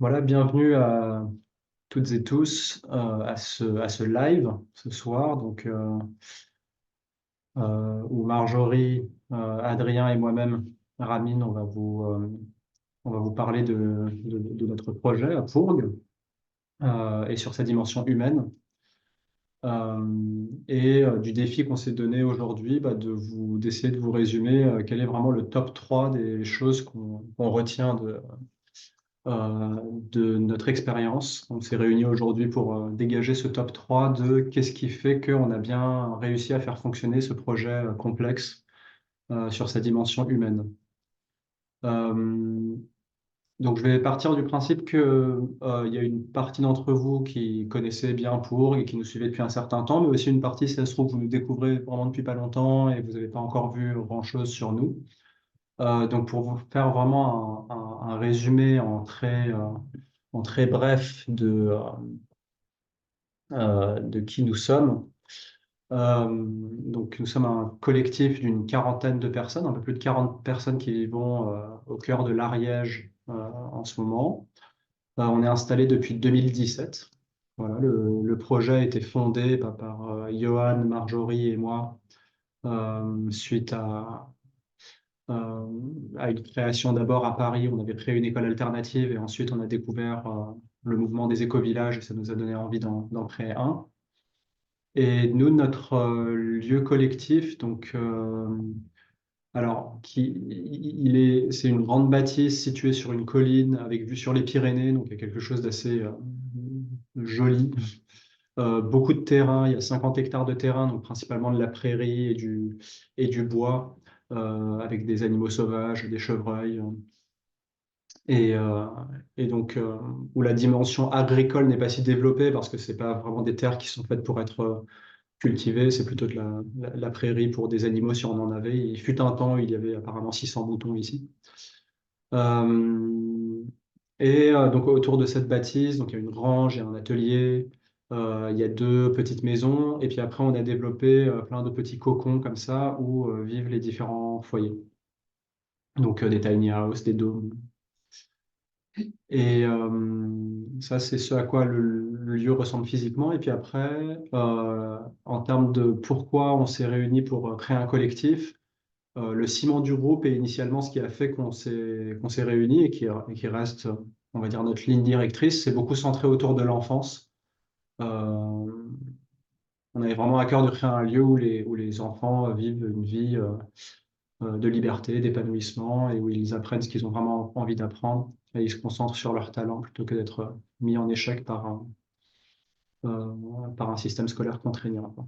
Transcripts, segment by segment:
Voilà, bienvenue à toutes et tous à ce live ce soir, où Marjorie, Adrien et moi-même, Ramine, on va vous parler de notre projet à Fourgues et sur sa dimension humaine. Du défi qu'on s'est donné aujourd'hui, d'essayer de vous résumer quel est vraiment le top 3 des choses qu'on retient de notre expérience. On s'est réunis aujourd'hui pour dégager ce top 3 de qu'est-ce qui fait qu'on a bien réussi à faire fonctionner ce projet complexe sur sa dimension humaine. Euh, donc, je vais partir du principe que il y a une partie d'entre vous qui connaissez bien Pour et qui nous suivez depuis un certain temps, mais aussi une partie, si ça se trouve, vous nous découvrez vraiment depuis pas longtemps et vous n'avez pas encore vu grand-chose sur nous. Donc, pour vous faire vraiment un résumé en très bref de qui nous sommes. Donc, nous sommes un collectif d'une quarantaine de personnes, un peu plus de 40 personnes qui vivons au cœur de l'Ariège en ce moment. On est installé depuis 2017. Voilà, le projet a été fondé par Johan, Marjorie et moi suite à une création d'abord à Paris. On avait créé une école alternative et ensuite on a découvert le mouvement des éco-villages et ça nous a donné envie d'en créer un. Et nous, notre lieu collectif, c'est une grande bâtisse située sur une colline avec vue sur les Pyrénées, donc il y a quelque chose d'assez joli. Beaucoup de terrain, il y a 50 hectares de terrain, donc principalement de la prairie et du bois, avec des animaux sauvages, des chevreuils. Et, euh, où la dimension agricole n'est pas si développée parce que c'est pas vraiment des terres qui sont faites pour être cultivées, c'est plutôt de la prairie pour des animaux si on en avait. Il fut un temps, il y avait apparemment 600 moutons ici. Euh, donc autour de cette bâtisse, donc il y a une grange, il y a un atelier, il y a deux petites maisons, et puis après on a développé plein de petits cocons comme ça où vivent les différents foyers. Donc des tiny houses, des dômes. Ça, c'est ce à quoi le lieu ressemble physiquement. Et puis après, en termes de pourquoi on s'est réunis pour créer un collectif, le ciment du groupe est initialement ce qui a fait qu'on s'est réunis et qui reste, on va dire, notre ligne directrice. C'est beaucoup centré autour de l'enfance. Euh, on avait vraiment à cœur de créer un lieu où les enfants vivent une vie de liberté, d'épanouissement et où ils apprennent ce qu'ils ont vraiment envie d'apprendre et ils se concentrent sur leur talent plutôt que d'être mis en échec par un système scolaire contraignant, quoi.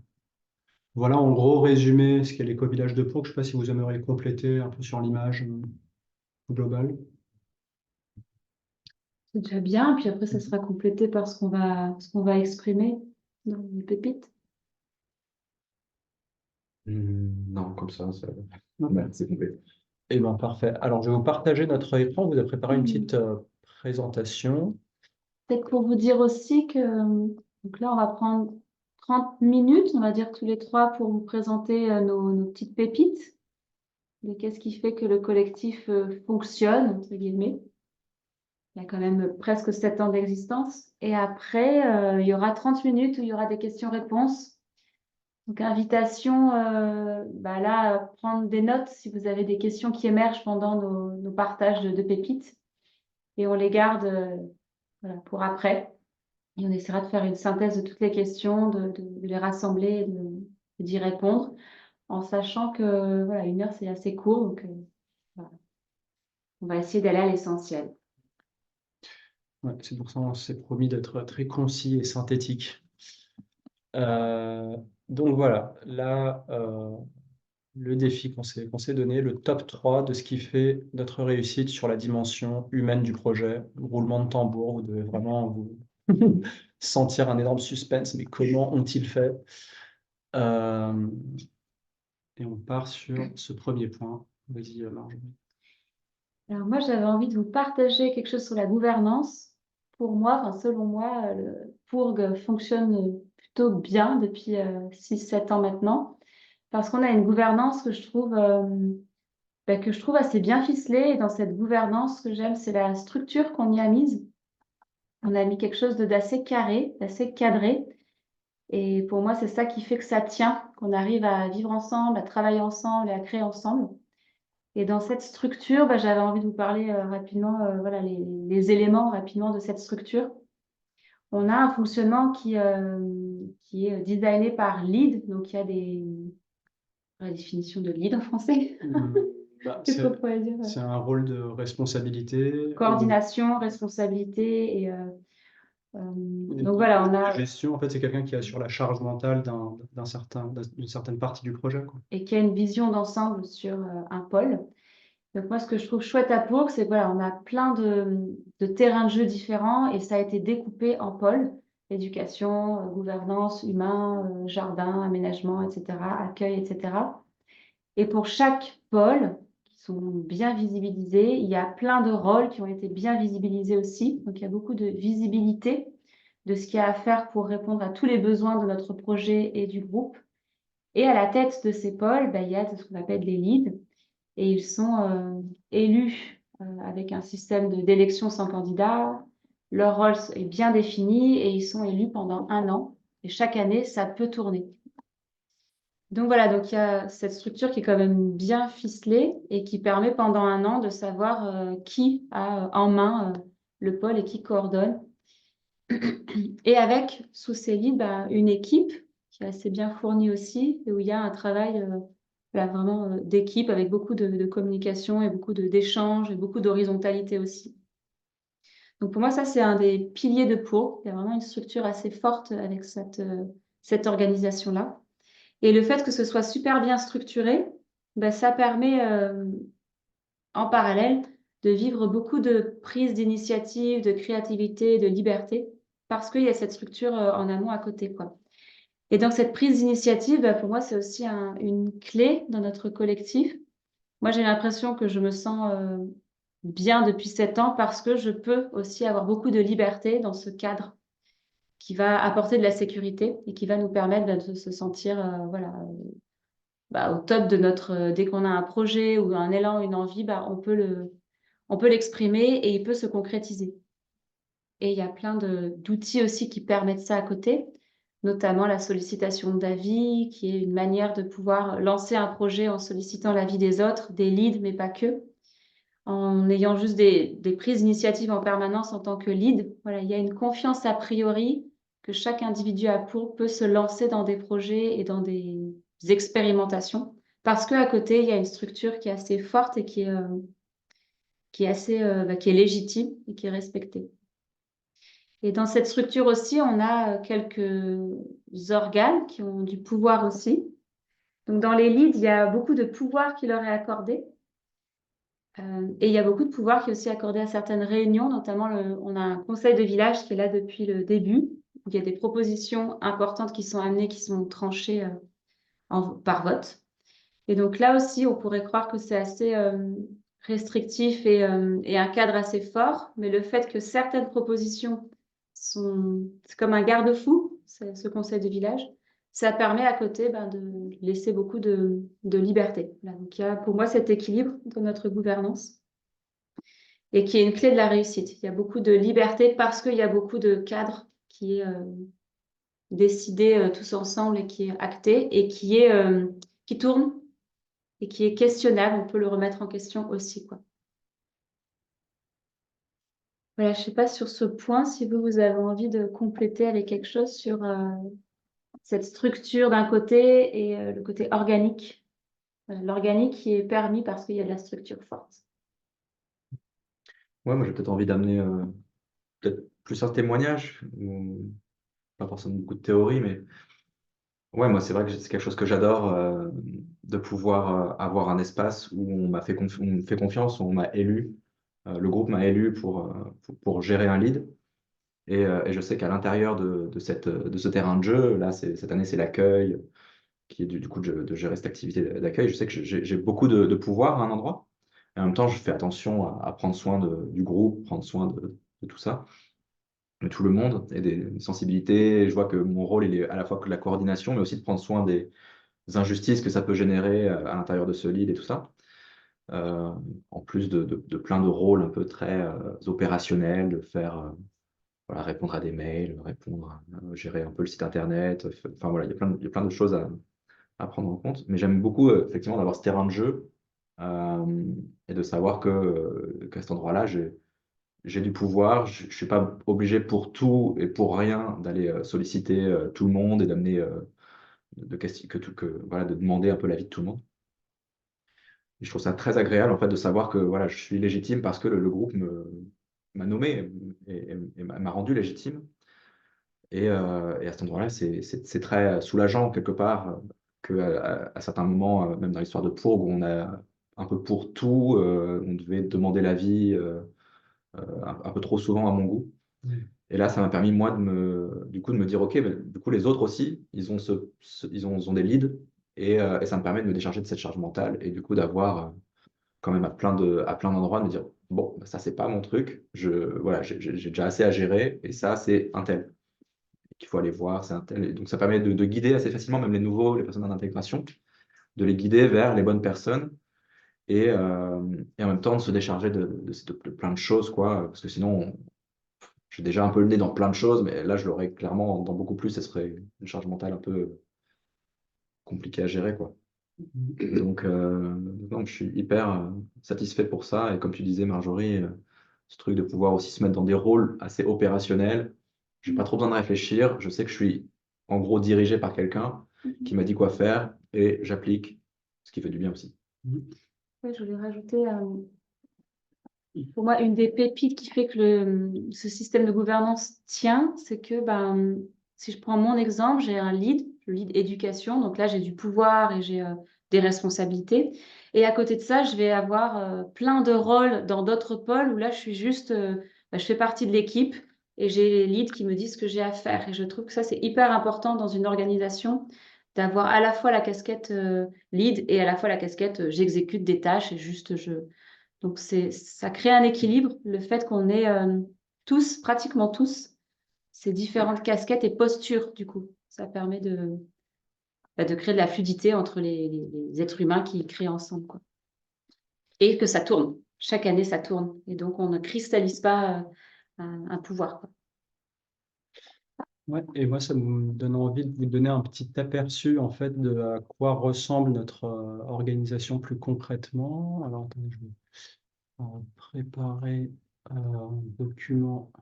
Voilà en gros résumé ce qu'est l'éco-village de Pau. Je ne sais pas si vous aimeriez compléter un peu sur l'image globale. C'est déjà bien, puis après, ça sera complété par ce qu'on va exprimer dans les pépites. Non, comme ça, Non. ouais, c'est complet. Eh bien, parfait. Alors, je vais vous partager notre écran. On vous a préparé une petite présentation. Peut-être pour vous dire aussi que donc là, on va prendre 30 minutes, on va dire tous les trois, pour vous présenter nos petites pépites, de qu'est-ce qui fait que le collectif fonctionne, entre guillemets. Il y a quand même presque 7 ans d'existence. Et après, il y aura 30 minutes où il y aura des questions-réponses. Donc, invitation, là, à prendre des notes si vous avez des questions qui émergent pendant nos partages de pépites. Et on les garde voilà, pour après. Et on essaiera de faire une synthèse de toutes les questions, de les rassembler et d'y répondre, en sachant que voilà, 1 heure, c'est assez court. Donc, voilà. On va essayer d'aller à l'essentiel. Ouais, c'est pour ça qu'on s'est promis d'être très concis et synthétique. Euh, donc voilà, là, le défi qu'on s'est donné, le top 3 de ce qui fait notre réussite sur la dimension humaine du projet. Roulement de tambour, vous devez vraiment vous sentir un énorme suspense, mais comment ont-ils fait? Euh, et on part sur ce premier point. Vas-y, Marjorie. Alors moi, j'avais envie de vous partager quelque chose sur la gouvernance. Pour moi, enfin, selon moi, le Fourg fonctionne plutôt bien depuis 6-7 ans maintenant, parce qu'on a une gouvernance que je trouve assez bien ficelée. Et dans cette gouvernance, ce que j'aime, c'est la structure qu'on y a mise. on a mis quelque chose d'assez carré, d'assez cadré. Et pour moi, c'est ça qui fait que ça tient, qu'on arrive à vivre ensemble, à travailler ensemble et à créer ensemble. Et dans cette structure, j'avais envie de vous parler rapidement, voilà, les éléments rapidement de cette structure. On a un fonctionnement qui est designé par lead, donc il y a la définition de lead en français. Qu'est-ce qu'on pourrait dire? C'est un rôle de responsabilité. Coordination, responsabilité et donc voilà, on a Gestion, en fait, c'est quelqu'un qui assure la charge mentale d'une certaine partie du projet, quoi. et qui a une vision d'ensemble sur un pôle. Donc moi, ce que je trouve chouette à Pau, c'est voilà, on a plein de terrains de jeu différents et ça a été découpé en pôles, éducation, gouvernance, humain, jardin, aménagement, etc., accueil, etc. Et pour chaque pôle, qui sont bien visibilisés, il y a plein de rôles qui ont été bien visibilisés aussi. Donc il y a beaucoup de visibilité de ce qu'il y a à faire pour répondre à tous les besoins de notre projet et du groupe. Et à la tête de ces pôles, il y a ce qu'on appelle les leads et ils sont élus avec un système d'élection sans candidat. Leur rôle est bien défini et ils sont élus pendant 1 an. Et chaque année, ça peut tourner. Donc voilà, donc il y a cette structure qui est quand même bien ficelée et qui permet pendant 1 an de savoir qui a en main le pôle et qui coordonne. Et avec, sous ces leads, une équipe qui est assez bien fournie aussi et où il y a un travail vraiment d'équipe avec beaucoup de communication et beaucoup d'échanges et beaucoup d'horizontalité aussi. Donc pour moi, ça, c'est un des piliers de Pau. Il y a vraiment une structure assez forte avec cette organisation-là. Et le fait que ce soit super bien structuré, ça permet en parallèle de vivre beaucoup de prises d'initiative, de créativité, de liberté, parce qu'il y a cette structure en amont à côté, quoi. Et donc cette prise d'initiative, pour moi, c'est aussi une clé dans notre collectif. Moi, j'ai l'impression que je me sens bien depuis 7 ans parce que je peux aussi avoir beaucoup de liberté dans ce cadre qui va apporter de la sécurité et qui va nous permettre de se sentir voilà, au top de notre... dès qu'on a un projet ou un élan, une envie, on peut l'exprimer et il peut se concrétiser. Et il y a plein d'outils aussi qui permettent ça à côté, notamment la sollicitation d'avis, qui est une manière de pouvoir lancer un projet en sollicitant l'avis des autres, des leads, mais pas que, en ayant juste des prises d'initiative en permanence en tant que lead. Voilà, il y a une confiance a priori que chaque individu a peut se lancer dans des projets et dans des expérimentations, parce qu'à côté, il y a une structure qui est assez forte et qui est assez, qui est légitime et qui est respectée. Et dans cette structure aussi, on a quelques organes qui ont du pouvoir aussi. Donc dans les leads, il y a beaucoup de pouvoir qui leur est accordé. Et il y a beaucoup de pouvoir qui est aussi accordé à certaines réunions, notamment on a un conseil de village qui est là depuis le début. Il y a des propositions importantes qui sont amenées, qui sont tranchées par vote. Et donc là aussi, on pourrait croire que c'est assez restrictif et un cadre assez fort, mais le fait que certaines propositions c'est comme un garde-fou, ce conseil de village, ça permet à côté de laisser beaucoup de liberté. Voilà, donc il y a pour moi cet équilibre dans notre gouvernance et qui est une clé de la réussite. Il y a beaucoup de liberté parce qu'il y a beaucoup de cadres qui est décidé tous ensemble et qui est acté et qui tourne et qui est questionnable, on peut le remettre en question aussi, quoi. Voilà, je ne sais pas sur ce point si vous avez envie de compléter avec quelque chose sur cette structure d'un côté et le côté organique. Voilà, l'organique qui est permis parce qu'il y a de la structure forte. Ouais, moi j'ai peut-être envie d'amener peut-être plus un témoignage, ou pas forcément beaucoup de théorie, mais ouais, moi c'est vrai que c'est quelque chose que j'adore, de pouvoir avoir un espace où on me fait confiance, où on m'a élu, le groupe m'a élu pour gérer un lead. Et je sais qu'à l'intérieur de ce terrain de jeu, là, cette année, c'est l'accueil, qui est du coup de gérer cette activité d'accueil. Je sais que j'ai beaucoup de pouvoir à un endroit. Et en même temps, je fais attention à prendre soin du groupe, prendre soin de tout ça, de tout le monde et des sensibilités. Et je vois que mon rôle, il est à la fois que de la coordination, mais aussi de prendre soin des injustices que ça peut générer à l'intérieur de ce lead et tout ça. En plus de plein de rôles un peu très opérationnels, de faire voilà, répondre à des mails, gérer un peu le site internet. Enfin voilà, il y a plein de choses à prendre en compte. Mais j'aime beaucoup effectivement d'avoir ce terrain de jeu et de savoir qu'à cet endroit-là, j'ai du pouvoir. Je ne suis pas obligé pour tout et pour rien d'aller solliciter tout le monde et d'amener voilà, de demander un peu l'avis de tout le monde. Et je trouve ça très agréable en fait de savoir que voilà, je suis légitime parce que le groupe m'a nommé et m'a rendu légitime. Et à cet endroit-là, c'est très soulageant quelque part à certains moments, même dans l'histoire de Pourg, où on a un peu pour tout, on devait demander l'avis un peu trop souvent à mon goût. Et là, ça m'a permis, moi, du coup, de me dire, OK, mais, du coup, les autres aussi, ils ont des leads, et ça me permet de me décharger de cette charge mentale, et du coup, d'avoir quand même à plein d'endroits, de me dire, bon, bah, ça, c'est pas mon truc, voilà, j'ai déjà assez à gérer, et ça, c'est un tel qu'il faut aller voir, c'est un tel. Et donc, ça permet de guider assez facilement, même les nouveaux, les personnes en intégration, de les guider vers les bonnes personnes, et en même temps, de se décharger de plein de choses, quoi, parce que sinon, j'ai déjà un peu le nez dans plein de choses, mais là, je l'aurais clairement dans beaucoup plus. Ce serait une charge mentale un peu compliquée à gérer, quoi. Donc, je suis hyper satisfait pour ça. Et comme tu disais, Marjorie, ce truc de pouvoir aussi se mettre dans des rôles assez opérationnels. J'ai pas trop besoin de réfléchir. Je sais que je suis en gros dirigé par quelqu'un qui m'a dit quoi faire et j'applique, ce qui fait du bien aussi. Ouais, je voulais rajouter, pour moi, une des pépites qui fait que ce système de gouvernance tient, c'est que si je prends mon exemple, j'ai le lead éducation, donc là j'ai du pouvoir et j'ai des responsabilités. Et à côté de ça, je vais avoir plein de rôles dans d'autres pôles où là je suis juste, je fais partie de l'équipe et j'ai les leads qui me disent ce que j'ai à faire. Et je trouve que ça c'est hyper important dans une organisation d'avoir à la fois la casquette lead et à la fois la casquette j'exécute des tâches et juste donc, ça crée un équilibre, le fait qu'on ait tous, pratiquement tous, ces différentes casquettes et postures, du coup. Ça permet de créer de la fluidité entre les êtres humains qui créent ensemble, quoi. Et que ça tourne. Chaque année, ça tourne. Et donc, on ne cristallise pas un pouvoir, quoi. Ouais, et moi, ça me donne envie de vous donner un petit aperçu en fait de à quoi ressemble notre organisation plus concrètement. Alors, attendez, je vais préparer un document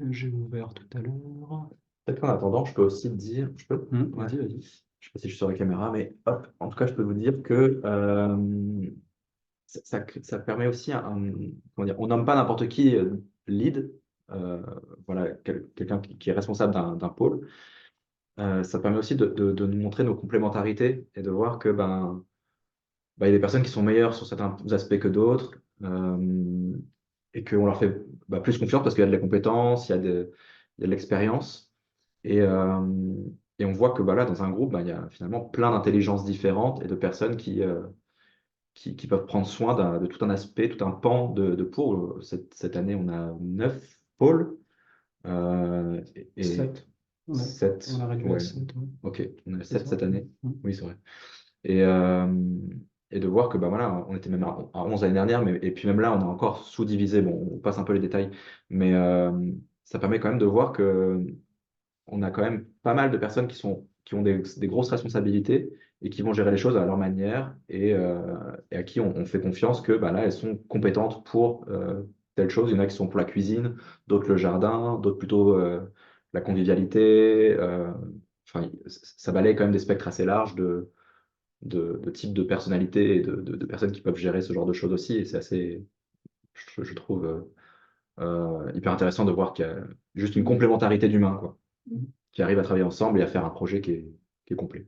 que j'ai ouvert tout à l'heure. Peut-être qu'en attendant, je peux aussi te dire, ouais. Vas-y, vas-y. Je sais pas si je suis sur la caméra, mais hop, en tout cas, je peux vous dire que ça permet aussi comment dire, on nomme pas n'importe qui lead, voilà, quelqu'un qui est responsable d'un pôle. Ça permet aussi de nous montrer nos complémentarités et de voir que il y a des personnes qui sont meilleures sur certains aspects que d'autres, et qu'on leur fait plus confiance parce qu'il y a de la compétence, il y a de l'expérience. Et on voit que là, dans un groupe, il y a finalement plein d'intelligences différentes et de personnes qui peuvent prendre soin de tout un aspect, tout un pan de pôles. Cette année, on a 9 pôles. Et 7. sept, On a réduit à ouais. 7. Ok, on a C'est 7 ça. cette année. Mm. Oui, c'est vrai. Et, et de voir que voilà, on était même à 11 l'année dernière, et puis même là, on a encore sous-divisé. Bon, on passe un peu les détails, mais ça permet quand même de voir que on a quand même pas mal de personnes qui ont des grosses responsabilités et qui vont gérer les choses à leur manière et à qui on fait confiance que là, elles sont compétentes pour telle chose. Il y en a qui sont pour la cuisine, d'autres le jardin, d'autres plutôt la convivialité. Enfin, ça balaye quand même des spectres assez larges de types de personnalités et de personnes qui peuvent gérer ce genre de choses aussi. Et c'est assez, je trouve, hyper intéressant de voir qu'il y a juste une complémentarité d'humains, quoi, qui arrivent à travailler ensemble et à faire un projet qui est complet.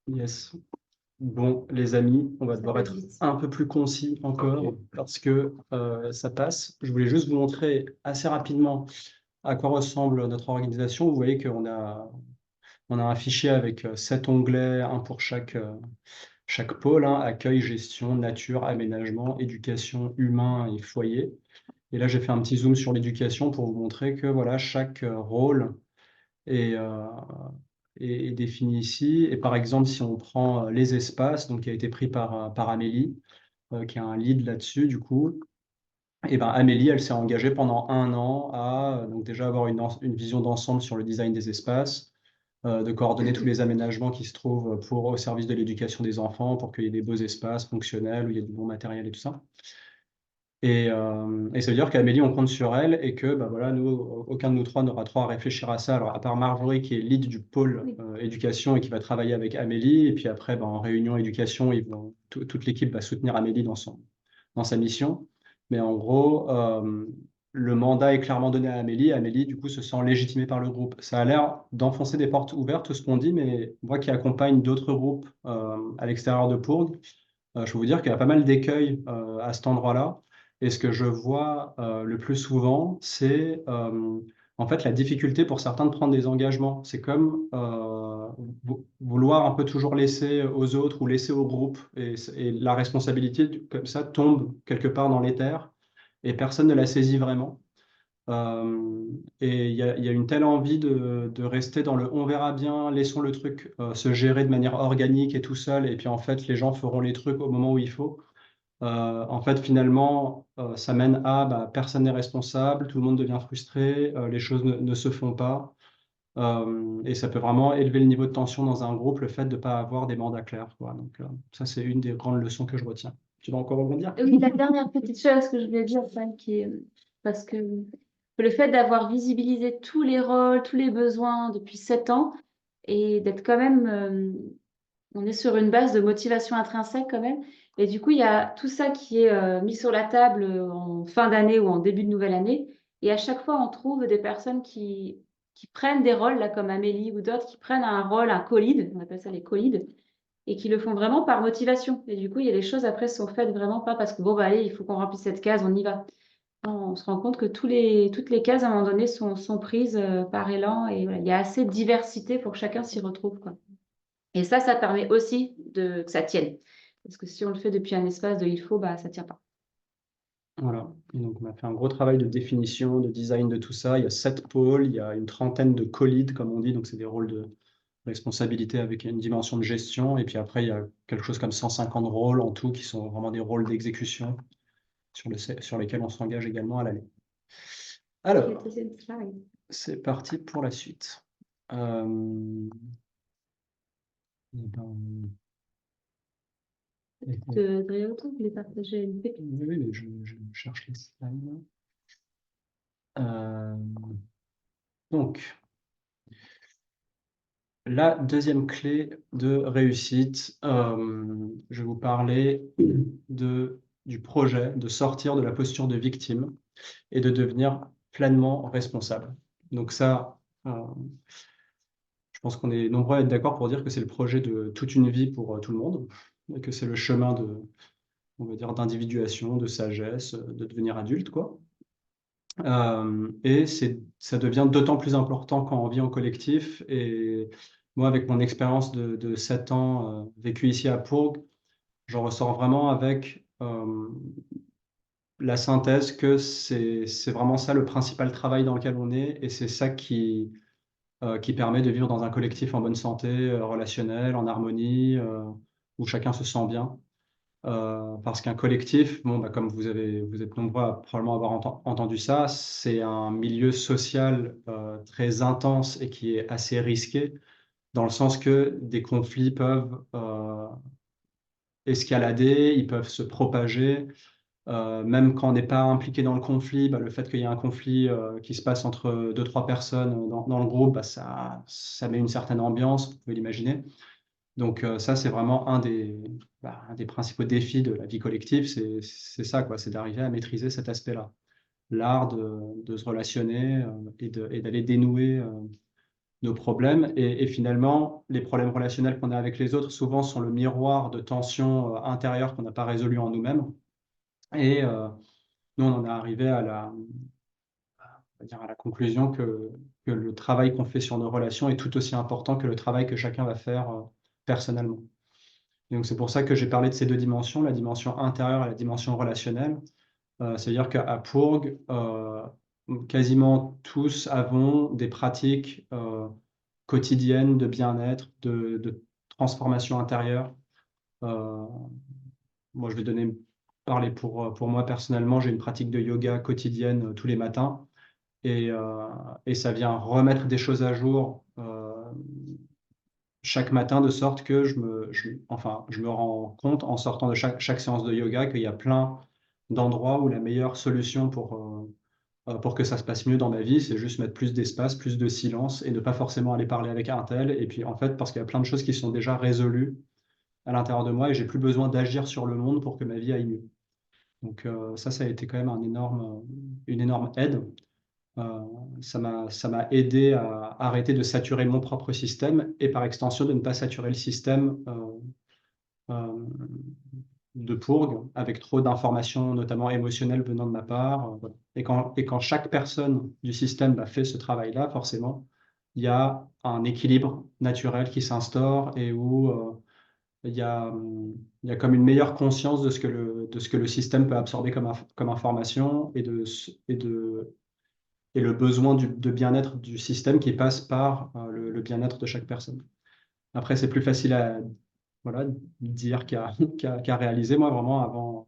Yes. Bon, les amis, on va Ça devoir passe être vite. un peu plus concis encore parce que ça passe. Je voulais juste vous montrer assez rapidement à quoi ressemble notre organisation. Vous voyez on a un fichier avec 7 onglets, un pour chaque pôle, hein, accueil, gestion, nature, aménagement, éducation, humain et foyer. Et là, j'ai fait un petit zoom sur l'éducation pour vous montrer que voilà, chaque rôle est, euh, est défini ici. Et par exemple, si on prend les espaces, donc qui a été pris par Amélie, qui a un lead là-dessus, du coup, Et ben Amélie, elle s'est engagée pendant 1 an à donc déjà avoir une vision d'ensemble sur le design des espaces, de coordonner tous les aménagements qui se trouvent au service de l'éducation des enfants, pour qu'il y ait des beaux espaces fonctionnels, où il y a du bon matériel et tout ça. Et ça veut dire qu'Amélie, on compte sur elle et que bah, voilà, nous, aucun de nous trois n'aura trop à réfléchir à ça. Alors, à part Marjorie, qui est lead du pôle Oui. éducation et qui va travailler avec Amélie. Et puis après, bah, en réunion éducation, toute l'équipe va soutenir Amélie dans sa mission. Mais en gros, le mandat est clairement donné à Amélie. Amélie, du coup, se sent légitimée par le groupe. Ça a l'air d'enfoncer des portes ouvertes, tout ce qu'on dit, mais moi qui accompagne d'autres groupes à l'extérieur de Pourg, je peux vous dire qu'il y a pas mal d'écueils à cet endroit-là. Et ce que je vois le plus souvent, c'est en fait la difficulté pour certains de prendre des engagements. C'est comme vouloir un peu toujours laisser aux autres ou laisser au groupe. Et la responsabilité, comme ça, tombe quelque part dans l'éther et personne ne la saisit vraiment. Euh, et il y a une telle envie de rester dans le on verra bien, laissons le truc se gérer de manière organique et tout seul, et puis en fait, les gens feront les trucs au moment où il faut. En fait, finalement, ça mène à bah, personne n'est responsable, tout le monde devient frustré, les choses ne se font pas. Et ça peut vraiment élever le niveau de tension dans un groupe, le fait de ne pas avoir des mandats clairs, quoi. Donc, ça, c'est une des grandes leçons que je retiens. Tu vas encore rebondir? Oui, la dernière petite chose que je voulais dire, enfin, parce que le fait d'avoir visibilisé tous les rôles, tous les besoins depuis 7 ans et d'être quand même, on est sur une base de motivation intrinsèque quand même. Et du coup, il y a tout ça qui est mis sur la table en fin d'année ou en début de nouvelle année. Et à chaque fois, on trouve des personnes qui prennent des rôles, là, comme Amélie ou d'autres, qui prennent un rôle, un co-lead, on appelle ça les co-leads, et qui le font vraiment par motivation. Et du coup, il y a les choses après sont faites vraiment pas parce que bon, bah allez, il faut qu'on remplisse cette case, on y va. Non, on se rend compte que toutes les cases, à un moment donné, sont prises par élan et voilà, il y a assez de diversité pour que chacun s'y retrouve, quoi. Et ça permet aussi que ça tienne. Parce que si on le fait depuis un espace de il faut, bah, ça ne tient pas. Voilà. Et donc, on a fait un gros travail de définition, de design de tout ça. Il y a 7 pôles, il y a une trentaine de co-leads, comme on dit, donc c'est des rôles de responsabilité avec une dimension de gestion. Et puis après, il y a quelque chose comme 150 rôles en tout, qui sont vraiment des rôles d'exécution sur lesquels on s'engage également à l'année. Alors, Deuxième slide. c'est parti pour la suite. Euh, eh ben, Vous voulez partager une pépite? oui, mais je cherche les slides. Euh, donc, la deuxième clé de réussite, je vais vous parler du projet de sortir de la posture de victime et de devenir pleinement responsable. Donc ça, je pense qu'on est nombreux à être d'accord pour dire que c'est le projet de toute une vie pour tout le monde, et que c'est le chemin on va dire, d'individuation, de sagesse, de devenir adulte, quoi. Et ça devient d'autant plus important quand on vit en collectif. Et moi, avec mon expérience de 7 ans vécu ici à Pourg, j'en ressors vraiment avec la synthèse que c'est vraiment ça le principal travail dans lequel on est. Et c'est ça qui permet de vivre dans un collectif en bonne santé relationnelle, en harmonie, où chacun se sent bien. Parce qu'un collectif, bon, bah, comme vous êtes nombreux à probablement avoir entendu ça, c'est un milieu social très intense et qui est assez risqué, dans le sens que des conflits peuvent escalader, ils peuvent se propager. Même quand on n'est pas impliqué dans le conflit, bah, le fait qu'il y ait un conflit qui se passe entre deux, trois personnes dans le groupe, bah, ça met une certaine ambiance, vous pouvez l'imaginer. Donc ça, c'est vraiment un des principaux défis de la vie collective, c'est ça, quoi, c'est d'arriver à maîtriser cet aspect-là. L'art de se relationner et d'aller dénouer nos problèmes. Et finalement, les problèmes relationnels qu'on a avec les autres, souvent, sont le miroir de tensions intérieures qu'on n'a pas résolues en nous-mêmes. Et nous, on en est arrivé on va dire à la conclusion que le travail qu'on fait sur nos relations est tout aussi important que le travail que chacun va faire personnellement. Et donc, c'est pour ça que j'ai parlé de ces deux dimensions, la dimension intérieure et la dimension relationnelle. C'est-à-dire qu'à Pourg, quasiment tous avons des pratiques quotidiennes de bien-être, de transformation intérieure. Euh, Moi, je vais donner parler pour moi personnellement, j'ai une pratique de yoga quotidienne tous les matins et ça vient remettre des choses à jour chaque matin de sorte que enfin, je me rends compte en sortant de chaque séance de yoga qu'il y a plein d'endroits où la meilleure solution pour que ça se passe mieux dans ma vie, c'est juste mettre plus d'espace, plus de silence et ne pas forcément aller parler avec un tel. Et puis en fait, parce qu'il y a plein de choses qui sont déjà résolues à l'intérieur de moi et j'ai plus besoin d'agir sur le monde pour que ma vie aille mieux. Donc ça a été quand même une énorme aide. Euh, ça m'a aidé à arrêter de saturer mon propre système et par extension de ne pas saturer le système euh, de Pourgue avec trop d'informations, notamment émotionnelles venant de ma part. Voilà. Et quand chaque personne du système fait ce travail-là, forcément, il y a un équilibre naturel qui s'instaure et où il y a comme une meilleure conscience de ce que le système peut absorber comme information et le besoin de bien-être du système qui passe par le bien-être de chaque personne. Après, c'est plus facile à voilà, dire qu'à réaliser. Moi, vraiment,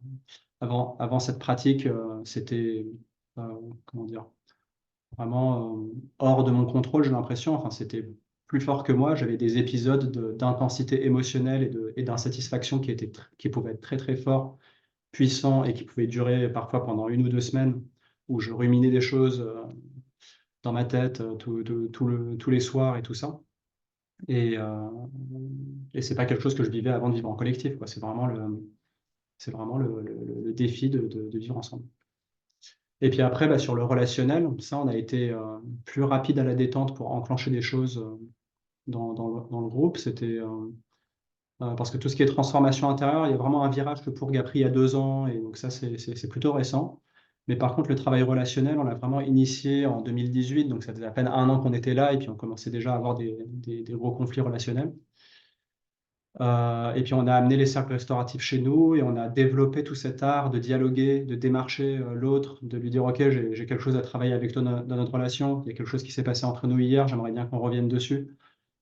avant cette pratique, c'était, comment dire, vraiment hors de mon contrôle, j'ai l'impression. Enfin, c'était plus fort que moi. J'avais des épisodes d'intensité émotionnelle et d'insatisfaction qui pouvaient être très, très forts, puissants et qui pouvaient durer parfois pendant 1 ou 2 semaines où je ruminais des choses dans ma tête tous les soirs et tout ça. Et, euh, et c'est pas quelque chose que je vivais avant de vivre en collectif, quoi. C'est vraiment le défi de vivre ensemble. Et puis après, sur le relationnel, ça, on a été plus rapide à la détente pour enclencher des choses dans le groupe. C'était parce que tout ce qui est transformation intérieure, il y a vraiment un virage que Pourg a pris il y a 2 ans, et donc ça, c'est plutôt récent. Mais par contre, le travail relationnel, on l'a vraiment initié en 2018, donc ça faisait à peine 1 an qu'on était là, et puis on commençait déjà à avoir des gros conflits relationnels. Et puis on a amené les cercles restauratifs chez nous et on a développé tout cet art de dialoguer, de démarcher l'autre, de lui dire, OK, j'ai quelque chose à travailler avec toi dans notre relation, il y a quelque chose qui s'est passé entre nous hier, j'aimerais bien qu'on revienne dessus.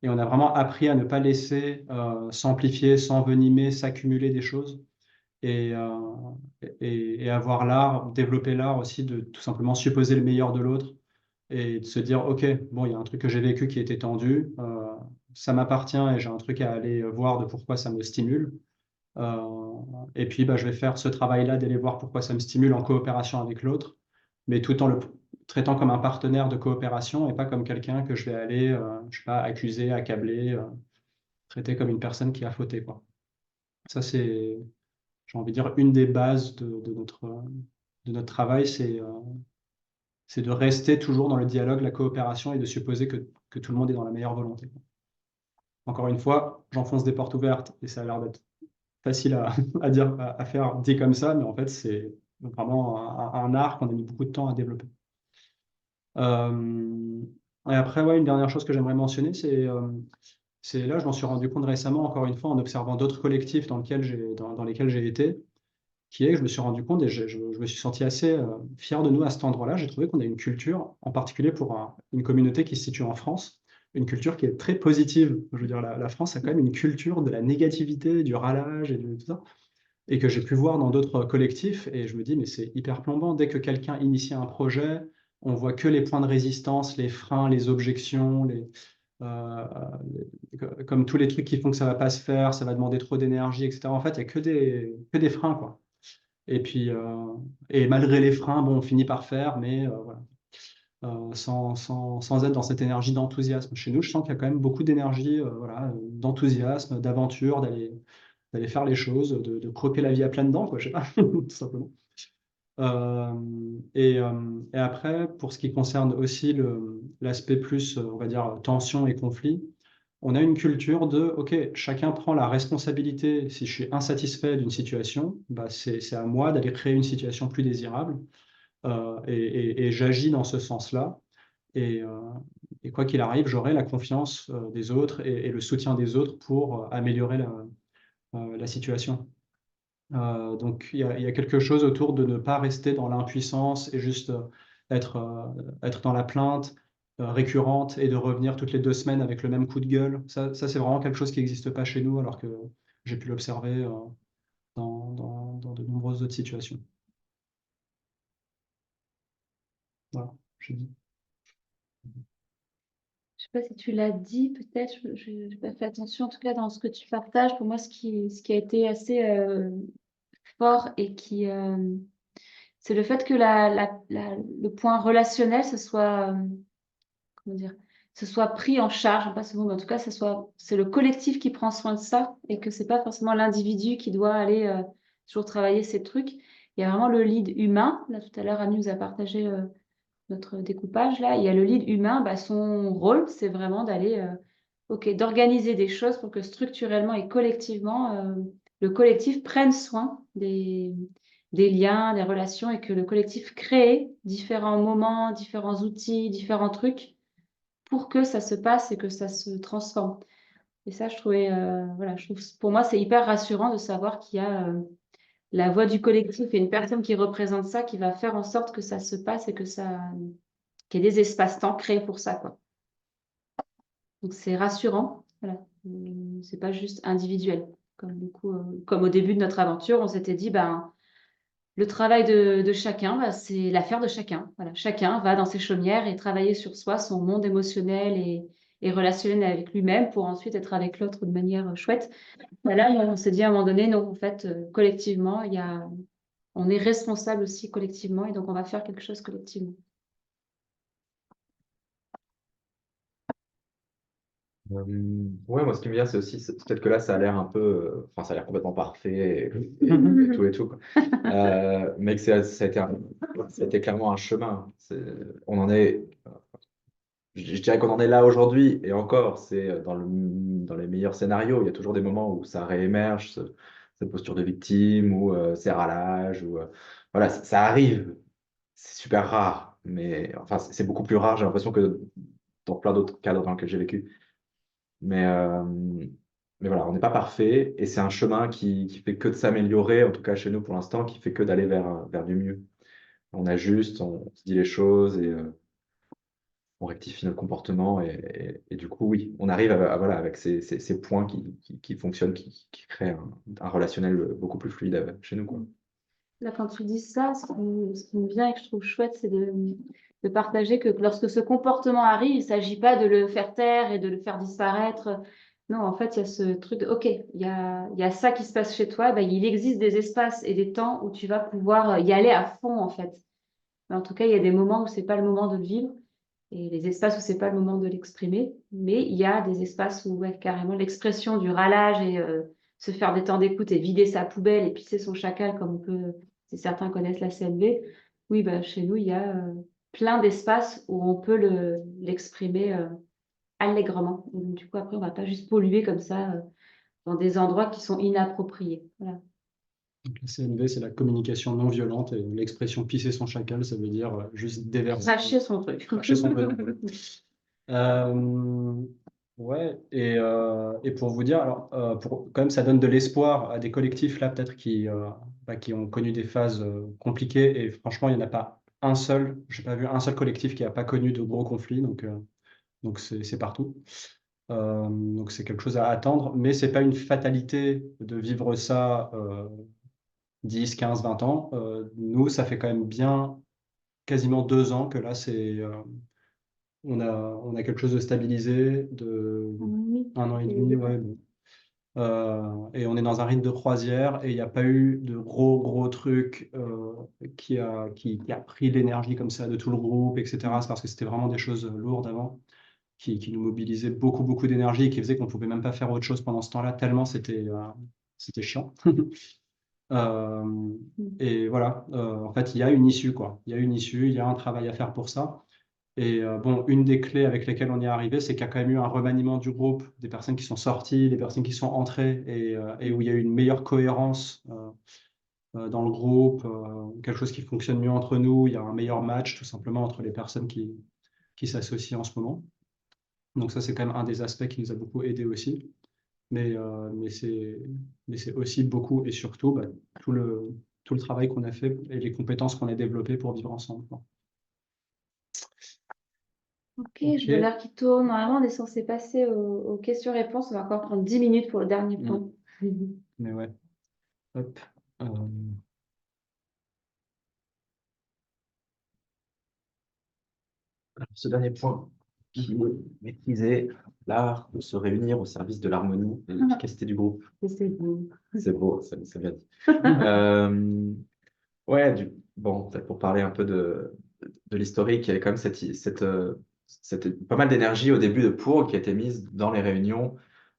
Et on a vraiment appris à ne pas laisser s'amplifier, s'envenimer, s'accumuler des choses et, euh, et avoir l'art, développer l'art aussi de tout simplement supposer le meilleur de l'autre et de se dire, OK, bon, il y a un truc que j'ai vécu qui était tendu, ça m'appartient et j'ai un truc à aller voir de pourquoi ça me stimule. Euh, et puis, je vais faire ce travail-là d'aller voir pourquoi ça me stimule en coopération avec l'autre, mais tout en le traitant comme un partenaire de coopération et pas comme quelqu'un que je vais aller, je sais pas, accuser, accabler, traiter comme une personne qui a fauté, quoi. Ça, c'est, j'ai envie de dire, une des bases de notre travail, c'est de rester toujours dans le dialogue, la coopération et de supposer que tout le monde est dans la meilleure volonté. Encore une fois, j'enfonce des portes ouvertes et ça a l'air d'être facile à dire, à faire dit comme ça, mais en fait, c'est vraiment un art qu'on a mis beaucoup de temps à développer. Euh, et après, ouais, une dernière chose que j'aimerais mentionner, c'est là, je m'en suis rendu compte récemment, encore une fois, en observant d'autres collectifs dans lesquels j'ai été, qui est que je me suis rendu compte et je me suis senti assez fier de nous à cet endroit-là. J'ai trouvé qu'on a une culture, en particulier pour une communauté qui se situe en France, une culture qui est très positive. Je veux dire, la France a quand même une culture de la négativité, du râlage et de tout ça, et que j'ai pu voir dans d'autres collectifs. Et je me dis, mais c'est hyper plombant. Dès que quelqu'un initie un projet, on voit que les points de résistance, les freins, les objections, euh, comme tous les trucs qui font que ça va pas se faire, ça va demander trop d'énergie, etc. En fait, il n'y a que des freins, quoi. Et puis, et malgré les freins, bon, on finit par faire, mais voilà. Sans être dans cette énergie d'enthousiasme. Chez nous, je sens qu'il y a quand même beaucoup d'énergie, voilà, d'enthousiasme, d'aventure, d'aller faire les choses, de croquer la vie à pleines dents, quoi, je sais pas, tout simplement. Euh, et après, pour ce qui concerne aussi l'aspect plus, on va dire, tension et conflit, on a une culture de, OK, chacun prend la responsabilité. Si je suis insatisfait d'une situation, c'est à moi d'aller créer une situation plus désirable. Et j'agis dans ce sens-là. Et, euh, et quoi qu'il arrive, j'aurai la confiance des autres et le soutien des autres pour améliorer la situation. Donc il y a quelque chose autour de ne pas rester dans l'impuissance et juste être dans la plainte récurrente et de revenir toutes les 2 semaines avec le même coup de gueule. Ça c'est vraiment quelque chose qui n'existe pas chez nous, alors que j'ai pu l'observer dans de nombreuses autres situations. Voilà, j'ai dit. Je sais pas si tu l'as dit, peut-être, je n'ai pas fait attention, en tout cas dans ce que tu partages. Pour moi, ce qui a été assez fort et c'est le fait que le point relationnel, comment dire, ce soit pris en charge, j'aime pas ce mot, mais en tout cas, c'est le collectif qui prend soin de ça et que c'est pas forcément l'individu qui doit aller toujours travailler ces trucs. Il y a vraiment le lead humain. Là, tout à l'heure, Annie nous a partagé notre découpage. Là, il y a le lead humain. Bah, son rôle, c'est vraiment d'organiser des choses pour que structurellement et collectivement, le collectif prenne soin des liens, des relations et que le collectif crée différents moments, différents outils, différents trucs pour que ça se passe et que ça se transforme. Et ça, je trouve, pour moi, c'est hyper rassurant de savoir qu'il y a la voix du collectif et une personne qui représente ça, qui va faire en sorte que ça se passe et qu'il y ait des espaces-temps créés pour ça, quoi. Donc, c'est rassurant. Voilà. C'est pas juste individuel. Comme au début de notre aventure, on s'était dit, ben, le travail de chacun, bah, c'est l'affaire de chacun. Voilà. Chacun va dans ses chaumières et travailler sur soi, son monde émotionnel et relationnel avec lui-même pour ensuite être avec l'autre de manière chouette. Bah, là, on s'est dit à un moment donné, non, en fait, collectivement, on est responsable aussi collectivement et donc on va faire quelque chose collectivement. Ouais, moi, ce qui me vient, c'est aussi, peut-être que là, ça a l'air un peu, enfin, ça a l'air complètement parfait et tout, quoi. Mais que ça a été clairement un chemin. On en est, je dirais qu'on en est là aujourd'hui, et encore, c'est dans les meilleurs scénarios. Il y a toujours des moments où ça réémerge, cette posture de victime, ou ces râlages, ou voilà, ça arrive. C'est super rare, mais enfin, c'est beaucoup plus rare, j'ai l'impression, que dans plein d'autres cadres dans lesquels j'ai vécu. Mais, euh, mais voilà, on n'est pas parfait et c'est un chemin qui fait que de s'améliorer, en tout cas chez nous pour l'instant, qui fait que d'aller vers du mieux. On ajuste, on se dit les choses et on rectifie notre comportement et du coup, oui, on arrive voilà, avec ces points qui fonctionnent, qui créent un relationnel beaucoup plus fluide chez nous, quoi. Là, quand tu dis ça, ce qui me vient et que je trouve chouette, c'est de partager que lorsque ce comportement arrive, il ne s'agit pas de le faire taire et de le faire disparaître. Non, en fait, il y a ce truc de, OK, il y a ça qui se passe chez toi, ben, il existe des espaces et des temps où tu vas pouvoir y aller à fond, en fait. Mais en tout cas, il y a des moments où c'est pas le moment de le vivre et les espaces où c'est pas le moment de l'exprimer. Mais il y a des espaces où, ouais, carrément, l'expression du râlage et se faire des temps d'écoute et vider sa poubelle et pisser son chacal, comme on peut, si certains connaissent la CNV. Oui, bah, chez nous, il y a plein d'espaces où on peut l'exprimer allègrement. Et donc, du coup, après, on va pas juste polluer comme ça dans des endroits qui sont inappropriés. Voilà. Donc, la CNV, c'est la communication non violente et l'expression pisser son chacal, ça veut dire juste déverser, Cracher son truc. cracher son venin. Euh, ouais, et pour vous dire, alors, quand même, ça donne de l'espoir à des collectifs là, peut-être qui ont connu des phases compliquées. Et franchement, il n'y en a pas un seul, j'ai pas vu un seul collectif qui n'a pas connu de gros conflits. Donc c'est partout. Donc c'est quelque chose à attendre, mais c'est pas une fatalité de vivre ça 10, 15, 20 ans. Nous, ça fait quand même bien quasiment 2 ans que là, on a quelque chose de stabilisé, de Oui. 1 an et demi, ouais, bon. Et on est dans un rythme de croisière et il n'y a pas eu de gros trucs qui a pris l'énergie comme ça de tout le groupe, etc. C'est parce que c'était vraiment des choses lourdes avant qui nous mobilisaient beaucoup d'énergie et qui faisaient qu'on ne pouvait même pas faire autre chose pendant ce temps-là, tellement c'était chiant. Et voilà, en fait, il y a une issue, quoi. Il y a une issue, il y a un travail à faire pour ça. Et bon, une des clés avec lesquelles on y est arrivé, c'est qu'il y a quand même eu un remaniement du groupe, des personnes qui sont sorties, des personnes qui sont entrées, et où il y a eu une meilleure cohérence dans le groupe, quelque chose qui fonctionne mieux entre nous. Il y a un meilleur match, tout simplement, entre les personnes qui s'associent en ce moment. Donc ça, c'est quand même un des aspects qui nous a beaucoup aidé aussi. Mais c'est aussi beaucoup et surtout bah, tout le travail qu'on a fait et les compétences qu'on a développées pour vivre ensemble, quoi. Ok, je vois Ok. l'heure qui tourne. Normalement, on est censé passer aux questions-réponses. On va encore prendre 10 minutes pour le dernier point. Mais ouais. Hop. Euh, Alors, ce dernier point, qui est maîtriser l'art de se réunir au service de l'harmonie et de l'efficacité du groupe. C'est beau. C'est beau, c'est bien dit. Mhm. Ouais, bon, peut-être pour parler un peu de l'historique, il y avait quand même pas mal d'énergie au début de Pour qui a été mise dans les réunions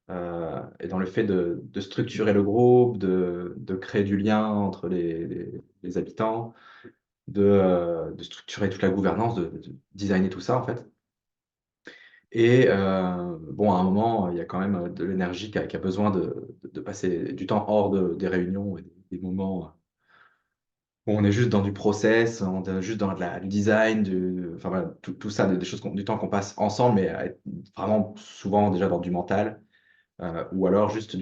et dans le fait de structurer le groupe, de créer du lien entre les habitants, de structurer toute la gouvernance, de designer tout ça en fait. Et bon, à un moment, il y a quand même de l'énergie qui a besoin de passer du temps hors des réunions et des moments où on est juste dans du process, on est juste dans du design, enfin voilà, tout ça, des choses, du temps qu'on passe ensemble, mais à être vraiment souvent déjà dans du mental, ou alors juste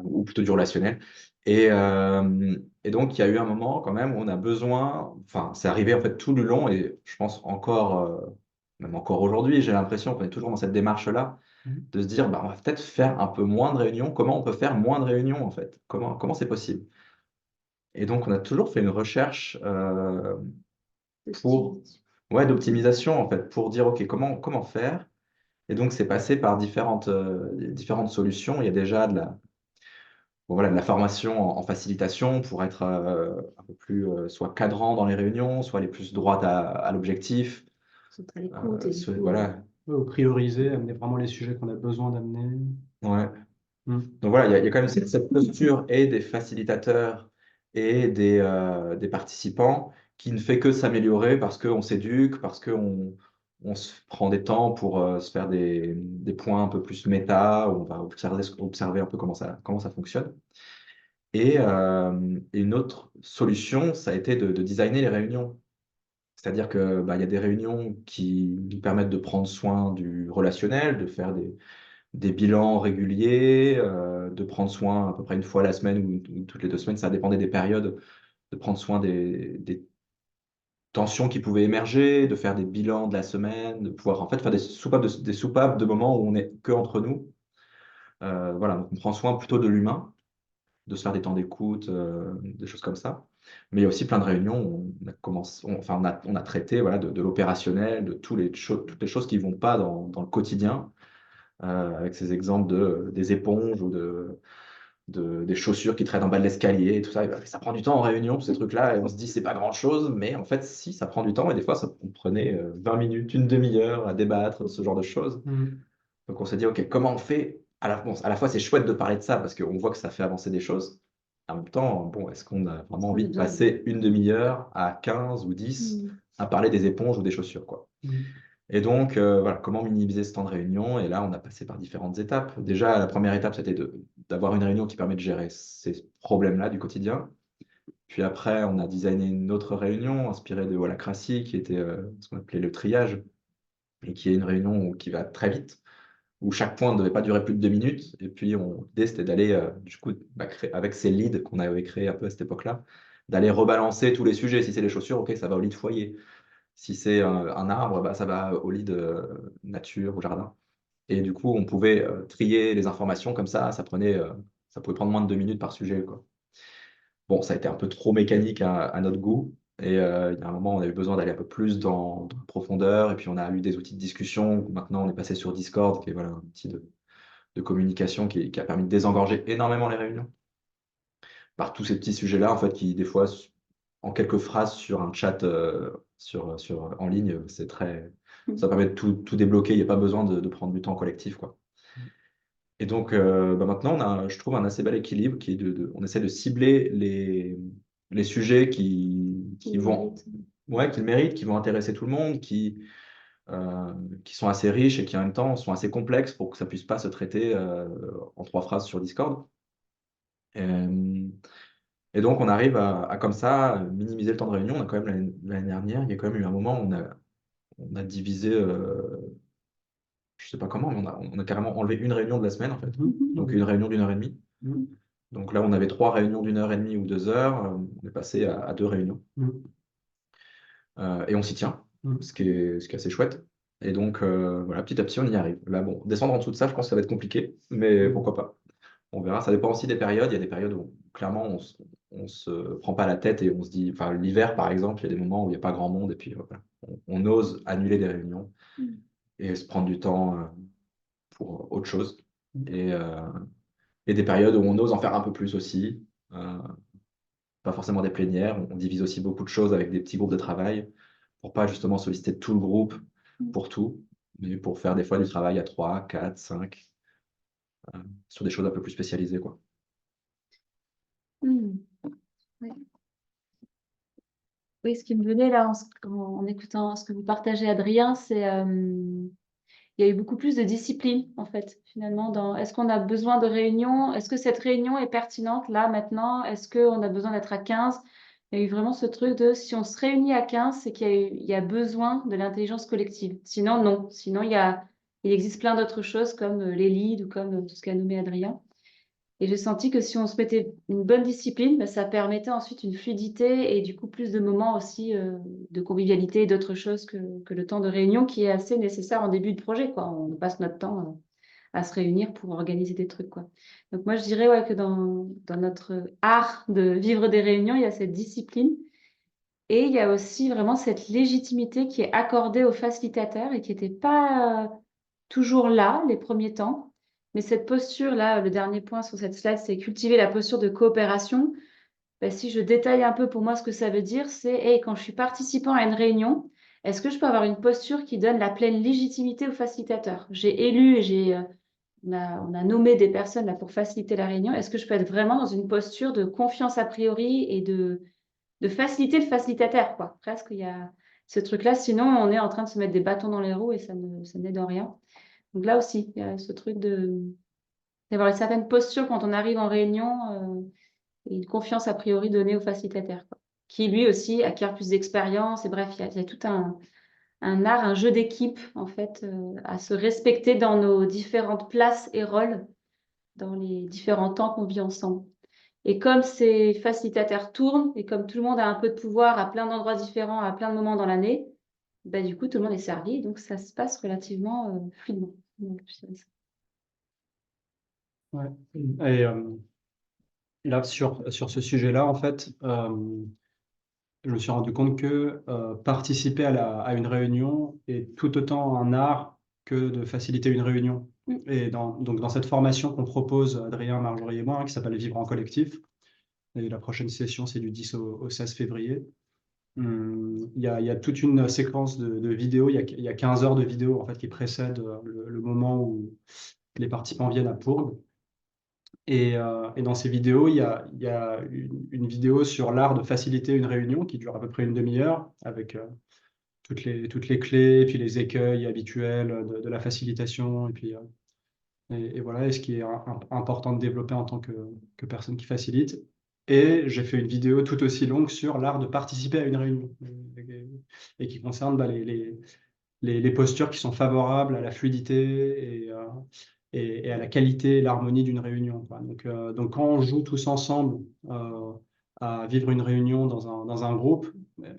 ou plutôt du relationnel. Et donc, il y a eu un moment quand même où on a besoin, enfin, c'est arrivé en fait tout le long, et je pense encore, même encore aujourd'hui, j'ai l'impression qu'on est toujours dans cette démarche-là, de se dire, bah, on va peut-être faire un peu moins de réunions. Comment on peut faire moins de réunions en fait? Comment c'est possible? Et donc, on a toujours fait une recherche pour, ouais, d'optimisation en fait, pour dire, OK, comment faire? Et donc, c'est passé par différentes solutions. Il y a déjà bon, voilà, de la formation en facilitation pour être un peu plus soit cadrant dans les réunions, soit aller plus droit à l'objectif. Sont à l'écoute et du coup, Voilà, ouais, prioriser, amener vraiment les sujets qu'on a besoin d'amener. ouais. Mm. Donc voilà, il y a quand même cette posture et des facilitateurs et des participants qui ne fait que s'améliorer parce qu'on s'éduque, parce qu'on se prend des temps pour se faire des points un peu plus méta, où on va observer un peu comment ça fonctionne. Et une autre solution, ça a été de designer les réunions. C'est-à-dire que, bah, il y a des réunions qui nous permettent de prendre soin du relationnel, de faire des bilans réguliers, de prendre soin à peu près une fois la semaine ou toutes les 2 semaines, ça dépendait des périodes, de prendre soin des tensions qui pouvaient émerger, de faire des bilans de la semaine, de pouvoir en fait faire des soupapes de moments où on est que entre nous. Voilà, donc on prend soin plutôt de l'humain, de se faire des temps d'écoute, des choses comme ça. Mais il y a aussi plein de réunions où on a commencé, enfin on a traité voilà, de l'opérationnel, de toutes les choses qui vont pas dans le quotidien, avec ces exemples des éponges ou des chaussures qui traînent en bas de l'escalier et tout ça. Et bah, ça prend du temps en réunion, ces trucs-là, et on se dit c'est pas grand-chose, mais en fait, si, ça prend du temps, et des fois, ça prenait 20 minutes, une demi-heure à débattre de ce genre de choses. Mm. Donc on s'est dit, OK, comment on fait? Bon, à la fois, c'est chouette de parler de ça parce qu'on voit que ça fait avancer des choses. En même temps, bon, est-ce qu'on a est-ce vraiment qu'on envie a de besoin passer une demi-heure à 15 ou 10 Mm. à parler des éponges ou des chaussures, quoi? Mm. Et donc, voilà, comment minimiser ce temps de réunion? Et là, on a passé par différentes étapes. Déjà, la première étape, c'était d'avoir une réunion qui permet de gérer ces problèmes-là du quotidien. Puis après, on a designé une autre réunion inspirée de Holacracy, qui était ce qu'on appelait le triage, et qui est une réunion qui va très vite, où chaque point ne devait pas durer plus de 2 minutes. Et puis, l'idée, c'était d'aller, du coup, bah, avec ces leads qu'on avait créés un peu à cette époque-là, d'aller rebalancer tous les sujets. Si c'est les chaussures, OK, ça va au lead foyer. Si c'est un arbre, bah, ça va au lead nature ou jardin. Et du coup, on pouvait trier les informations comme ça pouvait prendre moins de 2 minutes par sujet, quoi. Bon, ça a été un peu trop mécanique à notre goût. Et il y a un moment, on a eu besoin d'aller un peu plus dans la profondeur. Et puis, on a eu des outils de discussion. Maintenant, on est passé sur Discord, qui est voilà, un outil de communication qui a permis de désengorger énormément les réunions par tous ces petits sujets-là, en fait, qui, des fois, en quelques phrases sur un chat en ligne, ça permet de tout débloquer. Il n'y a pas besoin de prendre du temps collectif, quoi. Et donc, bah, maintenant, on a, je trouve, un assez bel équilibre qui est on essaie de cibler les sujets qui Qui vont, méritent. ouais, qui le méritent, qui vont intéresser tout le monde, qui sont assez riches et qui, en même temps, sont assez complexes pour que ça puisse pas se traiter en 3 phrases sur Discord. Euh, Et donc, on arrive à comme ça, minimiser le temps de réunion. On a quand même, l'année dernière, il y a quand même eu un moment où on a divisé, je sais pas comment, mais on a carrément enlevé une réunion de la semaine, en fait. Donc, une réunion d'1 heure et demie. Mm. Donc là, on avait 3 réunions d'1 heure et demie ou 2 heures. On est passé à 2 réunions. Mm. Et on s'y tient, Mm. ce qui est assez chouette. Et donc, voilà, petit à petit, on y arrive. Là, bon, descendre en dessous de ça, je pense que ça va être compliqué, mais Mm. pourquoi pas. On verra. Ça dépend aussi des périodes. Il y a des périodes où clairement on se prend pas la tête et on se dit, enfin l'hiver par exemple, il y a des moments où il n'y a pas grand monde et puis voilà, on ose annuler des réunions Mm. et se prendre du temps pour autre chose. Et, euh, et des périodes où on ose en faire un peu plus aussi. Euh, Pas forcément des plénières. On divise aussi beaucoup de choses avec des petits groupes de travail pour pas justement solliciter tout le groupe pour tout, mais pour faire des fois du travail à 3, 4, 5 sur des choses un peu plus spécialisées, quoi. Mm. Oui. Oui, ce qui me venait là en écoutant ce que vous partagez, Adrien, c'est il y a eu beaucoup plus de discipline, en fait, finalement, dans est-ce qu'on a besoin de réunion? Est-ce que cette réunion est pertinente là, maintenant? Est-ce qu'on a besoin d'être à 15? Il y a eu vraiment ce truc de si on se réunit à 15, c'est il y a besoin de l'intelligence collective. Sinon, non. Sinon, il existe plein d'autres choses comme les leads ou comme tout ce qu'a nommé Adrien. Et j'ai senti que si on se mettait une bonne discipline, bah, ça permettait ensuite une fluidité et du coup plus de moments aussi de convivialité et d'autres choses que le temps de réunion qui est assez nécessaire en début de projet, quoi. On passe notre temps à se réunir pour organiser des trucs, quoi. Donc moi, je dirais ouais, que dans notre art de vivre des réunions, il y a cette discipline et il y a aussi vraiment cette légitimité qui est accordée aux facilitateurs et qui n'était pas toujours là les premiers temps. Mais cette posture-là, le dernier point sur cette slide, c'est cultiver la posture de coopération. Ben, si je détaille un peu pour moi ce que ça veut dire, c'est hey, quand je suis participant à une réunion, est-ce que je peux avoir une posture qui donne la pleine légitimité au facilitateur? J'ai élu et on a nommé des personnes là pour faciliter la réunion. Est-ce que je peux être vraiment dans une posture de confiance a priori et de faciliter le facilitateur, quoi? Presque, il y a ce truc-là. Sinon, on est en train de se mettre des bâtons dans les roues et ça n'aide en rien. Donc là aussi, il y a ce truc d'avoir une certaine posture quand on arrive en réunion et une confiance a priori donnée au facilitateur, quoi, qui lui aussi acquiert plus d'expérience. Et bref, il y a tout un art, un jeu d'équipe en fait à se respecter dans nos différentes places et rôles dans les différents temps qu'on vit ensemble. Et comme ces facilitateurs tournent et comme tout le monde a un peu de pouvoir à plein d'endroits différents, à plein de moments dans l'année, bah, du coup, tout le monde est servi et donc ça se passe relativement fluidement. Donc, je dirais ça. Ouais. Et là, sur ce sujet-là, en fait, je me suis rendu compte que participer à une réunion est tout autant un art que de faciliter une réunion. Et donc dans cette formation qu'on propose, Adrien, Marjorie et moi, hein, qui s'appelle Vivre en collectif, et la prochaine session, c'est du 10 au 16 février, il y a toute une séquence de vidéos, il y a 15 heures de vidéos en fait, qui précèdent le moment où les participants viennent à Pourgue. Et dans ces vidéos, il y a une vidéo sur l'art de faciliter une réunion qui dure à peu près une demi-heure avec toutes les clés, et puis les écueils habituels de la facilitation, et puis et voilà, et ce qui est important de développer en tant que personne qui facilite. Et j'ai fait une vidéo tout aussi longue sur l'art de participer à une réunion et qui concerne bah, les postures qui sont favorables à la fluidité et à la qualité et l'harmonie d'une réunion, quoi. Donc, quand on joue tous ensemble à vivre une réunion dans un groupe,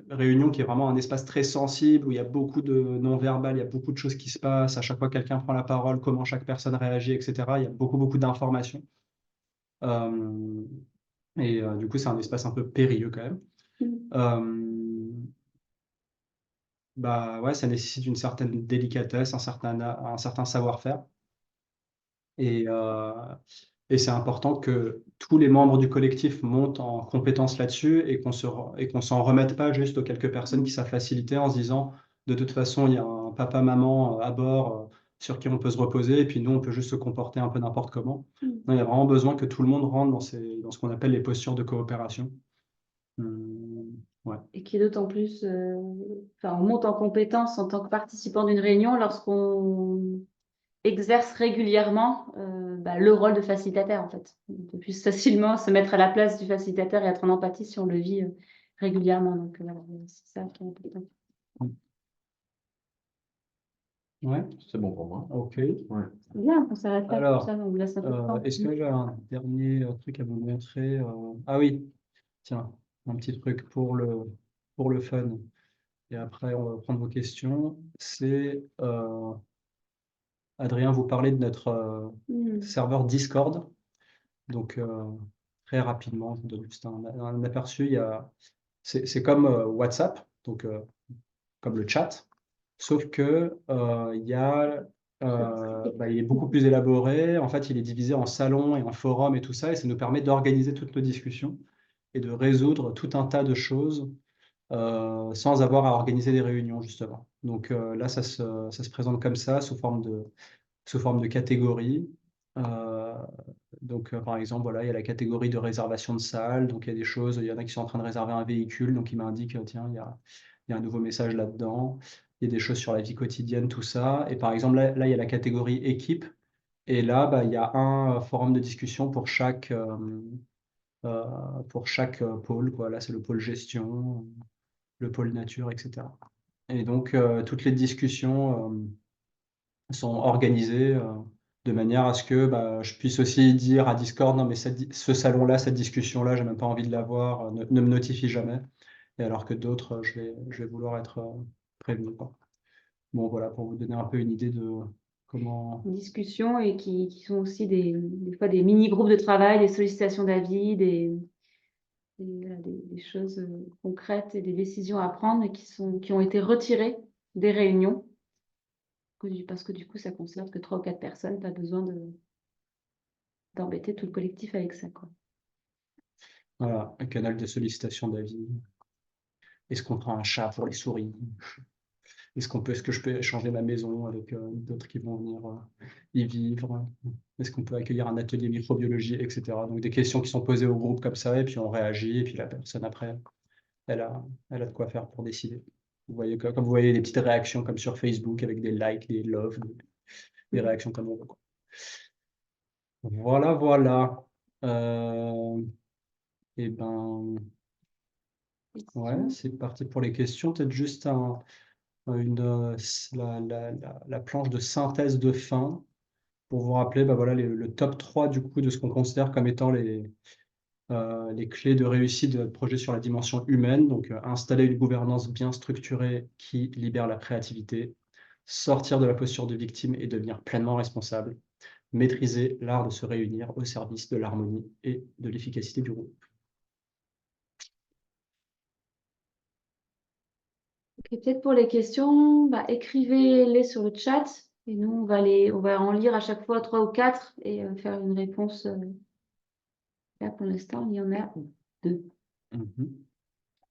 réunion qui est vraiment un espace très sensible où il y a beaucoup de non-verbal, il y a beaucoup de choses qui se passent, à chaque fois que quelqu'un prend la parole, comment chaque personne réagit, etc. Il y a beaucoup d'informations. Euh, du coup, c'est un espace un peu périlleux quand même. Euh, Bah ouais, ça nécessite une certaine délicatesse, un certain savoir-faire. Et, euh, et c'est important que tous les membres du collectif montent en compétence là-dessus et qu'on s'en remette pas juste aux quelques personnes qui savent faciliter en se disant de toute façon, il y a un papa, maman à bord sur qui on peut se reposer et puis nous, on peut juste se comporter un peu n'importe comment. Non, il y a vraiment besoin que tout le monde rentre dans ce qu'on appelle les postures de coopération. Ouais. Et qui est d'autant plus, enfin, on monte en compétence en tant que participant d'une réunion lorsqu'on exerce régulièrement bah, le rôle de facilitateur, en fait. On peut plus facilement se mettre à la place du facilitateur et être en empathie si on le vit régulièrement. Donc, voilà, c'est ça qui est important. Ouais, C'est bon pour moi. ok. Ouais. C'est bien, on s'arrête là, comme Alors, ça, on vous laisse un peu de temps. est-ce que j'ai un dernier truc à vous montrer? Ah oui, tiens, un petit truc pour le fun. Et après, on va prendre vos questions. C'est, Adrien, vous parlez de notre Hmm. serveur Discord. Donc, très rapidement, je vous donne juste un aperçu. C'est comme WhatsApp, donc comme le chat, sauf que il est beaucoup plus élaboré. En fait, il est divisé en salons et en forums et tout ça, et ça nous permet d'organiser toutes nos discussions et de résoudre tout un tas de choses sans avoir à organiser des réunions, justement. Donc là, ça se présente comme ça, sous forme de catégories. Euh, donc, par exemple, voilà, il y a la catégorie de réservation de salle. Donc, il y a des choses, il y en a qui sont en train de réserver un véhicule. Donc, il m'indique, tiens, il y a un nouveau message là-dedans. Il y a des choses sur la vie quotidienne, tout ça. Et par exemple, là, il y a la catégorie équipe. Et là, il y a un forum de discussion pour chaque pôle, quoi. Là, c'est le pôle gestion, le pôle nature, etc. Et donc, toutes les discussions sont organisées de manière à ce que je puisse aussi dire à Discord, non, mais ce salon-là, cette discussion-là, j'ai même pas envie de l'avoir, ne me notifie jamais. Et alors que d'autres, je vais vouloir être prévenu, quoi. Bon, voilà, pour vous donner un peu une idée de comment. Discussions et qui sont aussi des fois des mini-groupes de travail, des sollicitations d'avis, des choses concrètes et des décisions à prendre et qui ont été retirées des réunions. Parce que du coup, ça concerne que 3 ou 4 personnes, pas besoin d'embêter tout le collectif avec ça, quoi. Voilà, un canal de sollicitation d'avis. Est-ce qu'on prend un chat pour les souris? Est-ce que je peux échanger ma maison avec d'autres qui vont venir y vivre? Est-ce qu'on peut accueillir un atelier microbiologie, etc. Donc des questions qui sont posées au groupe comme ça, et puis on réagit, et puis la personne après, elle a de quoi faire pour décider. Vous voyez, comme vous voyez, des petites réactions comme sur Facebook avec des likes, des loves, des réactions comme on veut, quoi. Voilà, voilà. Et ben, ouais, c'est parti pour les questions. Peut-être juste la planche de synthèse de fin pour vous rappeler voilà, le top 3 du coup, de ce qu'on considère comme étant les clés de réussite de notre projet sur la dimension humaine. Donc, installer une gouvernance bien structurée qui libère la créativité, sortir de la posture de victime et devenir pleinement responsable, maîtriser l'art de se réunir au service de l'harmonie et de l'efficacité du groupe. Et peut-être pour les questions, écrivez-les sur le chat et nous, on va en lire à chaque fois 3 ou 4 et faire une réponse. Là, pour l'instant, il y en a 2.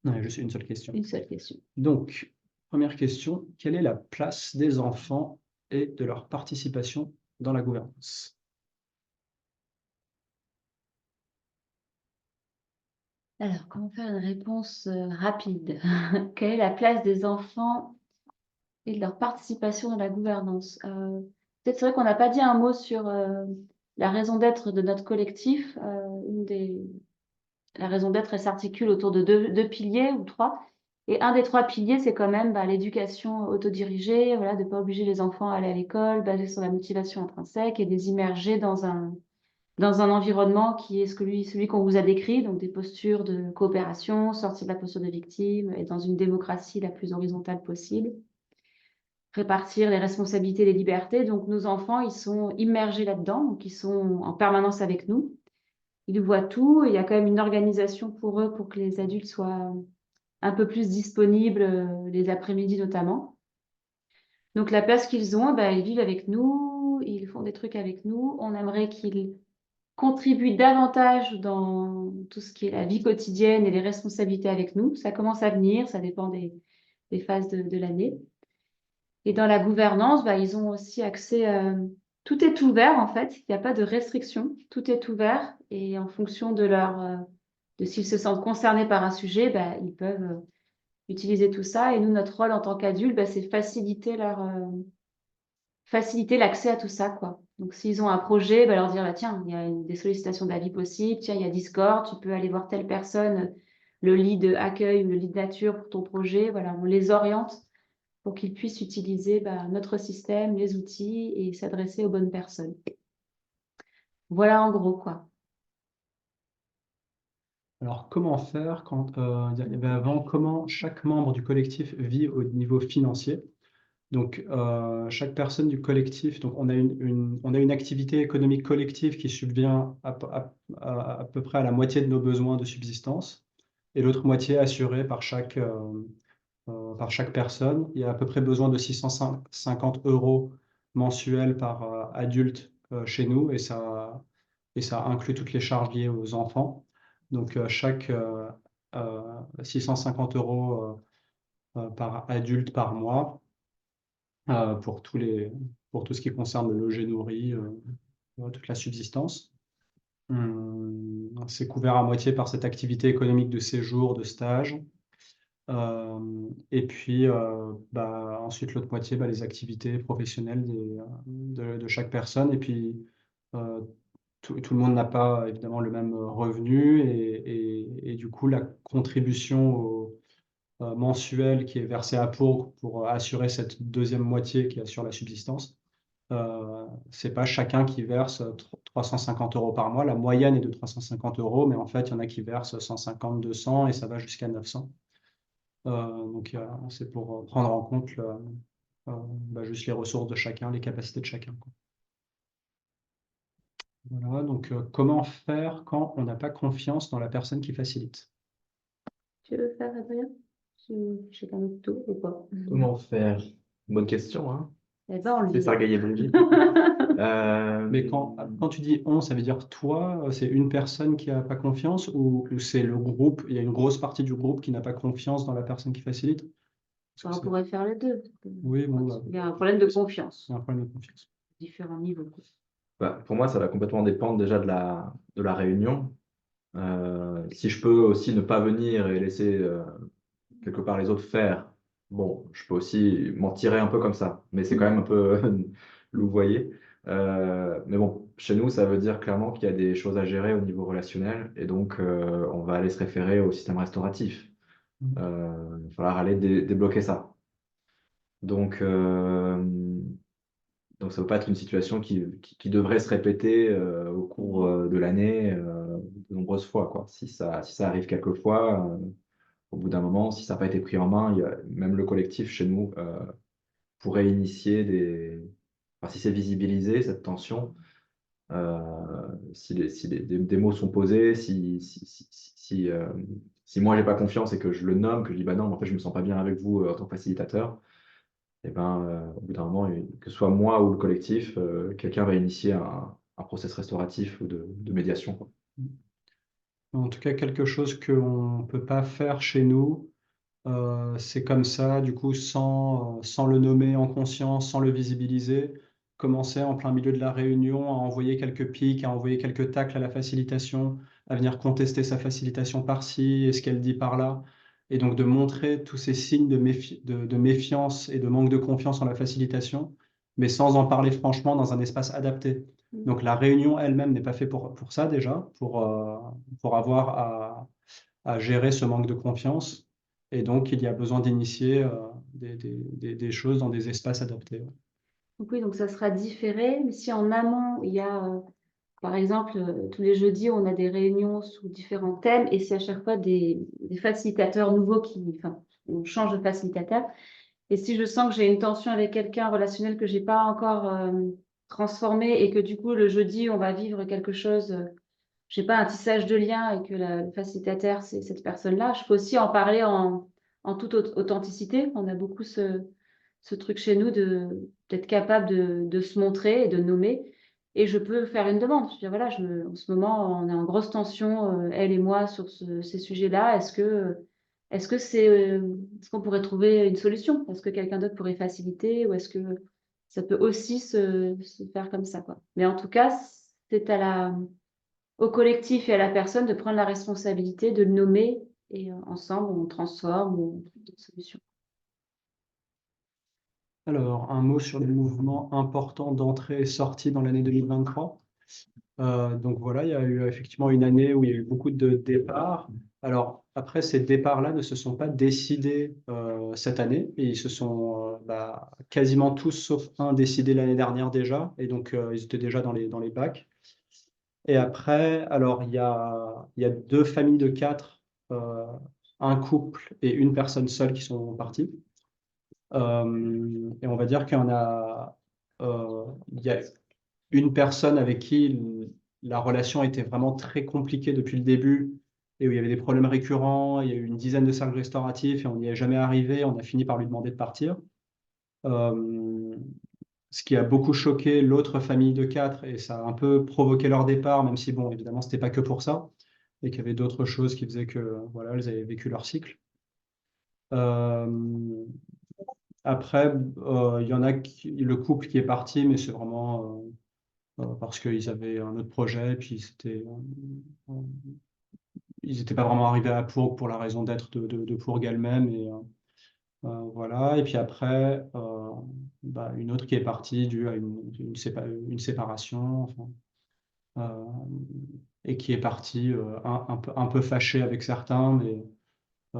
Ouais, juste une seule question. Une seule question. Donc, première question, quelle est la place des enfants et de leur participation dans la gouvernance? Alors, comment faire une réponse rapide? Quelle est la place des enfants et de leur participation dans la gouvernance? Peut-être c'est vrai qu'on n'a pas dit un mot sur la raison d'être de notre collectif. La raison d'être, elle s'articule autour de deux piliers ou 3. Et un des 3 piliers, c'est quand même l'éducation autodirigée, voilà, de ne pas obliger les enfants à aller à l'école, basée sur la motivation intrinsèque et de les immerger dans un environnement qui est celui qu'on vous a décrit, donc des postures de coopération, sortir de la posture de victime et dans une démocratie la plus horizontale possible. Répartir les responsabilités et les libertés. Donc nos enfants, ils sont immergés là-dedans, donc ils sont en permanence avec nous. Ils voient tout et il y a quand même une organisation pour eux pour que les adultes soient un peu plus disponibles les après-midi notamment. Donc la place qu'ils ont, ils vivent avec nous, ils font des trucs avec nous. On aimerait qu'ils contribuent davantage dans tout ce qui est la vie quotidienne et les responsabilités avec nous. Ça commence à venir, ça dépend des phases de l'année. Et dans la gouvernance, ils ont aussi accès. Tout est ouvert en fait, il n'y a pas de restriction, tout est ouvert et en fonction de s'ils se sentent concernés par un sujet, ils peuvent utiliser tout ça. Et nous, notre rôle en tant qu'adultes, c'est faciliter l'accès à tout ça, quoi. Donc, s'ils ont un projet, leur dire, tiens, il y a des sollicitations d'avis possibles, tiens, il y a Discord, tu peux aller voir telle personne, le lead accueil ou le lead nature pour ton projet. Voilà, on les oriente pour qu'ils puissent utiliser notre système, les outils et s'adresser aux bonnes personnes. Voilà en gros, quoi. Alors, comment faire quand il y avait avant, comment chaque membre du collectif vit au niveau financier? Donc, chaque personne du collectif, donc on a on a une activité économique collective qui subvient à peu près à la moitié de nos besoins de subsistance, et l'autre moitié assurée par chaque personne. Il y a à peu près besoin de 650 euros mensuels par adulte chez nous, et ça inclut toutes les charges liées aux enfants. Donc, chaque 650 euros par adulte par mois pour pour tout ce qui concerne le logis nourri, toute la subsistance. C'est couvert à moitié par cette activité économique de séjour, de stage. Et puis, ensuite, l'autre moitié, les activités professionnelles de chaque personne. Et puis, euh, tout le monde n'a pas évidemment le même revenu. Et du coup, la contribution mensuelle qui est versée à pour assurer cette deuxième moitié qui assure la subsistance, c'est pas chacun qui verse 350 euros par mois. La moyenne est de 350 euros, mais en fait, il y en a qui versent 150, 200 et ça va jusqu'à 900. Donc, c'est pour prendre en compte juste les ressources de chacun, les capacités de chacun, quoi. Voilà, donc comment faire quand on n'a pas confiance dans la personne qui facilite? Tu veux faire, Adrien? Je sais pas du tout ou pas. Comment faire? Bonne question, hein? Eh ben, on le C'est dit. faire gagner mon vie. Mais quand tu dis on, ça veut dire toi, c'est une personne qui n'a pas confiance ou c'est le groupe, il y a une grosse partie du groupe qui n'a pas confiance dans la personne qui facilite? Parce que On pourrait faire les deux. Oui, bon, Il y a un problème de confiance, c'est un problème de confiance. différents niveaux. Pour moi, ça va complètement dépendre déjà de la réunion. Si je peux aussi ne pas venir et laisser quelque part les autres faire, bon, je peux aussi m'en tirer un peu comme ça, mais c'est quand même un peu louvoyer. Mais bon, chez nous, ça veut dire clairement qu'il y a des choses à gérer au niveau relationnel, et donc on va aller se référer au système restauratif. Il va falloir aller débloquer ça. Donc, donc ça ne peut pas être une situation qui devrait se répéter au cours de l'année de nombreuses fois, quoi. Si ça arrive quelques fois, au bout d'un moment, si ça n'a pas été pris en main, même le collectif chez nous pourrait initier enfin, si c'est visibilisé, cette tension, si des mots sont posés, si moi j'ai pas confiance et que je le nomme, que je dis bah non, mais en fait je me sens pas bien avec vous en tant que facilitateur, et ben au bout d'un moment, que ce soit moi ou le collectif, quelqu'un va initier un process restauratif ou de médiation, quoi. En tout cas, quelque chose qu'on ne peut pas faire chez nous, c'est comme ça, du coup, sans le nommer en conscience, sans le visibiliser, commencer en plein milieu de la réunion à envoyer quelques pics, à envoyer quelques tacles à la facilitation, à venir contester sa facilitation par-ci et ce qu'elle dit par-là, et donc de montrer tous ces signes de méfiance et de manque de confiance en la facilitation, mais sans en parler franchement dans un espace adapté. Donc la réunion elle-même n'est pas faite pour ça déjà, pour avoir à gérer ce manque de confiance. Et donc, il y a besoin d'initier des choses dans des espaces adaptés. Donc oui, donc ça sera différé. Mais si en amont, il y a, par exemple, tous les jeudis, on a des réunions sous différents thèmes et c'est à chaque fois des facilitateurs nouveaux enfin, on change de facilitateur. Et si je sens que j'ai une tension avec quelqu'un relationnel que j'ai pas encore transformé et que du coup, le jeudi, on va vivre quelque chose, je sais pas, un tissage de lien et que le facilitateur, c'est cette personne-là, je peux aussi en parler en toute authenticité. On a beaucoup ce truc chez nous d'être capable de se montrer et de nommer. Et je peux faire une demande. Je veux dire, voilà, en ce moment, on est en grosse tension, elle et moi, sur ces sujets-là. Est-ce qu'on pourrait trouver une solution? Est-ce que quelqu'un d'autre pourrait faciliter ou est-ce que ça peut aussi se faire comme ça, quoi. Mais en tout cas, c'est au collectif et à la personne de prendre la responsabilité de le nommer et ensemble, on transforme ou on trouve des solutions. Alors, un mot sur les mouvements importants d'entrée et sortie dans l'année 2023. Donc voilà, il y a eu effectivement une année où il y a eu beaucoup de départs. Alors après, ces départs-là ne se sont pas décidés cette année, et ils se sont quasiment tous, sauf un, décidés l'année dernière déjà, et donc ils étaient déjà dans les bacs. Et après, alors il y a deux familles de quatre, un couple et une personne seule qui sont partis. Et on va dire il y a une personne avec qui la relation était vraiment très compliquée depuis le début et où il y avait des problèmes récurrents. Il y a eu une dizaine de cercles restauratifs et on n'y est jamais arrivé. On a fini par lui demander de partir. Euh, Ce qui a beaucoup choqué l'autre famille de quatre et ça a un peu provoqué leur départ, même si, bon, évidemment, c'était pas que pour ça et qu'il y avait d'autres choses qui faisaient que, voilà, elles avaient vécu leur cycle. Euh, Après, il y en a le couple qui est parti, mais c'est vraiment parce qu'ils avaient un autre projet, puis ils n'étaient pas vraiment arrivés à Pourgue pour la raison d'être de Pourgue elle-même. Voilà. Et puis après, une autre qui est partie due à une séparation, enfin, euh, et qui est partie un peu fâchée avec certains, mais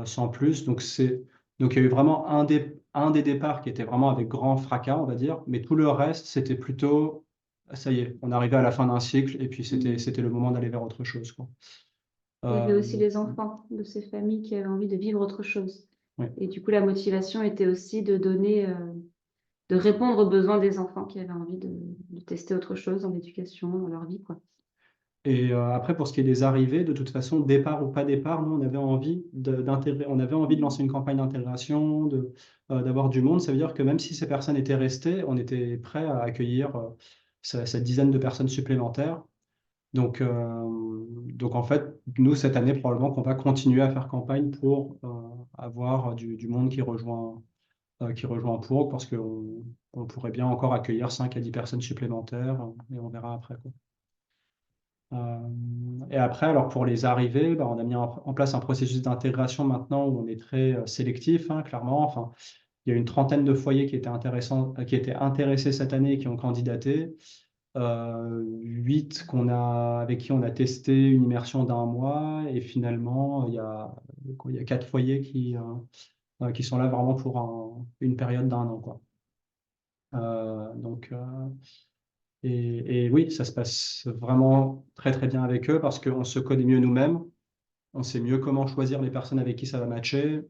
sans plus. Donc il y a eu vraiment un des départs qui était vraiment avec grand fracas, on va dire, mais tout le reste, c'était plutôt, ça y est, on arrivait à la fin d'un cycle et puis c'était le moment d'aller vers autre chose, quoi. Il y avait Euh, aussi les enfants de ces familles qui avaient envie de vivre autre chose. oui. Et du coup, la motivation était aussi de donner, de répondre aux besoins des enfants qui avaient envie de tester autre chose dans l'éducation, dans leur vie, quoi. Et après, pour ce qui est des arrivées, de toute façon, départ ou pas départ, nous, on avait envie d'intégrer, on avait envie de lancer une campagne d'intégration, d'avoir du monde. Ça veut dire que même si ces personnes étaient restées, on était prêt à accueillir cette dizaine de personnes supplémentaires. Donc en fait, nous, cette année, probablement qu'on va continuer à faire campagne pour avoir du monde qui rejoint Pourgue, parce on pourrait bien encore accueillir 5 à 10 personnes supplémentaires, et on verra après, quoi. Euh, et après, alors pour les arrivées, on a mis en place un processus d'intégration maintenant où on est très sélectif, hein, clairement. Enfin, il y a une trentaine de foyers qui étaient intéressés cette année et qui ont candidaté. 8 avec qui on a testé une immersion d'un mois. Et finalement, il y a 4 foyers qui sont là vraiment pour une période d'un an, quoi. Euh, donc, euh, et oui, ça se passe vraiment très très bien avec eux parce qu'on se connaît mieux nous-mêmes, on sait mieux comment choisir les personnes avec qui ça va matcher,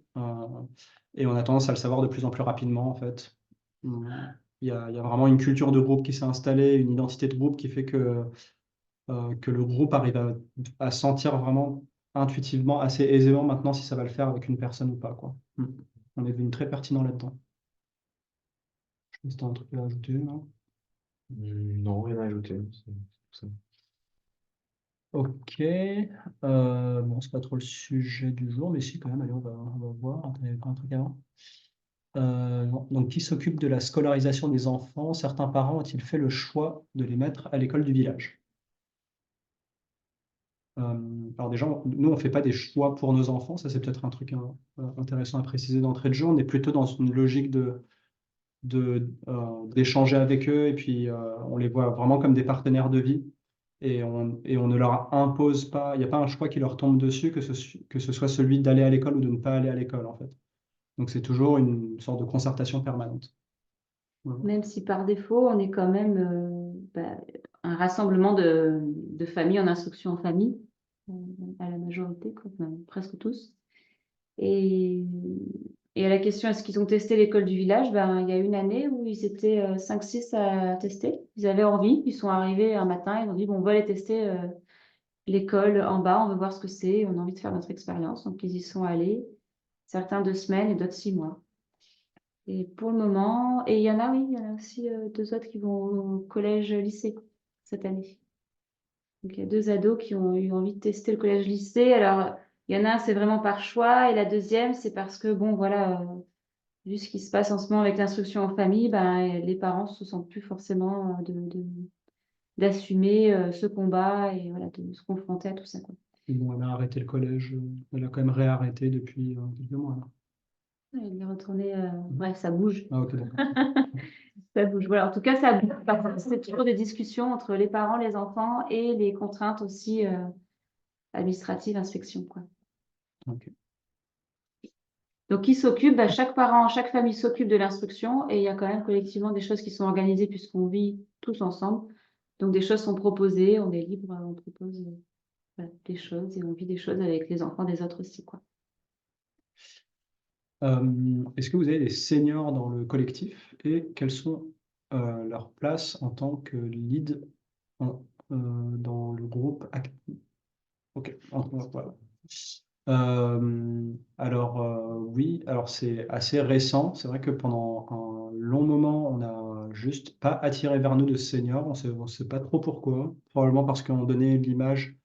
et on a tendance à le savoir de plus en plus rapidement en fait. Il y a vraiment une culture de groupe qui s'est installée, une identité de groupe qui fait que le groupe arrive à sentir vraiment intuitivement assez aisément maintenant si ça va le faire avec une personne ou pas, quoi. On est devenu très pertinent là-dedans. Je sais pas si t'as un truc à ajouter, là. Non, rien à ajouter. C'est- Ok, bon, c'est pas trop le sujet du jour, mais si, quand même, allez, on va voir. Attends, il y avait pas un truc avant. Non. Donc, qui s'occupe de la scolarisation des enfants? Certains parents ont-ils fait le choix de les mettre à l'école du village? Alors déjà, nous, on ne fait pas des choix pour nos enfants, ça c'est peut-être un truc intéressant à préciser d'entrée de jeu. On est plutôt dans une logique d'échanger avec eux et puis on les voit vraiment comme des partenaires de vie et on ne leur impose pas, il n'y a pas un choix qui leur tombe dessus, que ce soit celui d'aller à l'école ou de ne pas aller à l'école en fait. Donc c'est toujours une sorte de concertation permanente. Voilà. Même si par défaut, on est quand même un rassemblement de familles en instruction en famille, euh, à la majorité, quoi, enfin, presque tous. Et, et à la question, est-ce qu'ils ont testé l'école du village? Ben, il y a une année où ils étaient 5-6 à tester. Ils avaient envie, ils sont arrivés un matin, ils ont dit, bon, on va aller tester l'école en bas, on veut voir ce que c'est, on a envie de faire notre expérience. Donc ils y sont allés, certains 2 semaines et d'autres 6 mois. Et pour le moment, et il y en a, oui, il y en a aussi 2 autres qui vont au collège-lycée cette année. Donc il y a 2 ados qui ont eu envie de tester le collège-lycée. Alors, il y en a un, c'est vraiment par choix, et la deuxième, c'est parce que, bon, voilà, vu ce qui se passe en ce moment avec l'instruction en famille, ben, les parents ne se sentent plus forcément d'assumer ce combat et voilà, de se confronter à tout ça, quoi. Et bon, elle a arrêté le collège, elle a quand même réarrêté depuis quelques mois, là. Il est retourné, ouais, ça bouge. Ah ok, d'accord. Ça bouge. Voilà, en tout cas, ça bouge. C'est toujours des discussions entre les parents, les enfants et les contraintes aussi administratives, inspection, quoi. Ok. Donc, qui s'occupe? Bah, chaque parent, chaque famille s'occupe de l'instruction et il y a quand même collectivement des choses qui sont organisées puisqu'on vit tous ensemble. Donc, des choses sont proposées, on est libre, on propose voilà, des choses et on vit des choses avec les enfants des autres aussi, quoi. Est-ce que vous avez des seniors dans le collectif et quelles sont leurs places en tant que lead dans le groupe Ok, voilà. Oui, alors c'est assez récent. C'est vrai que pendant un long moment, on n'a juste pas attiré vers nous de seniors. On sait pas trop pourquoi. Probablement parce qu'on donnait l'image,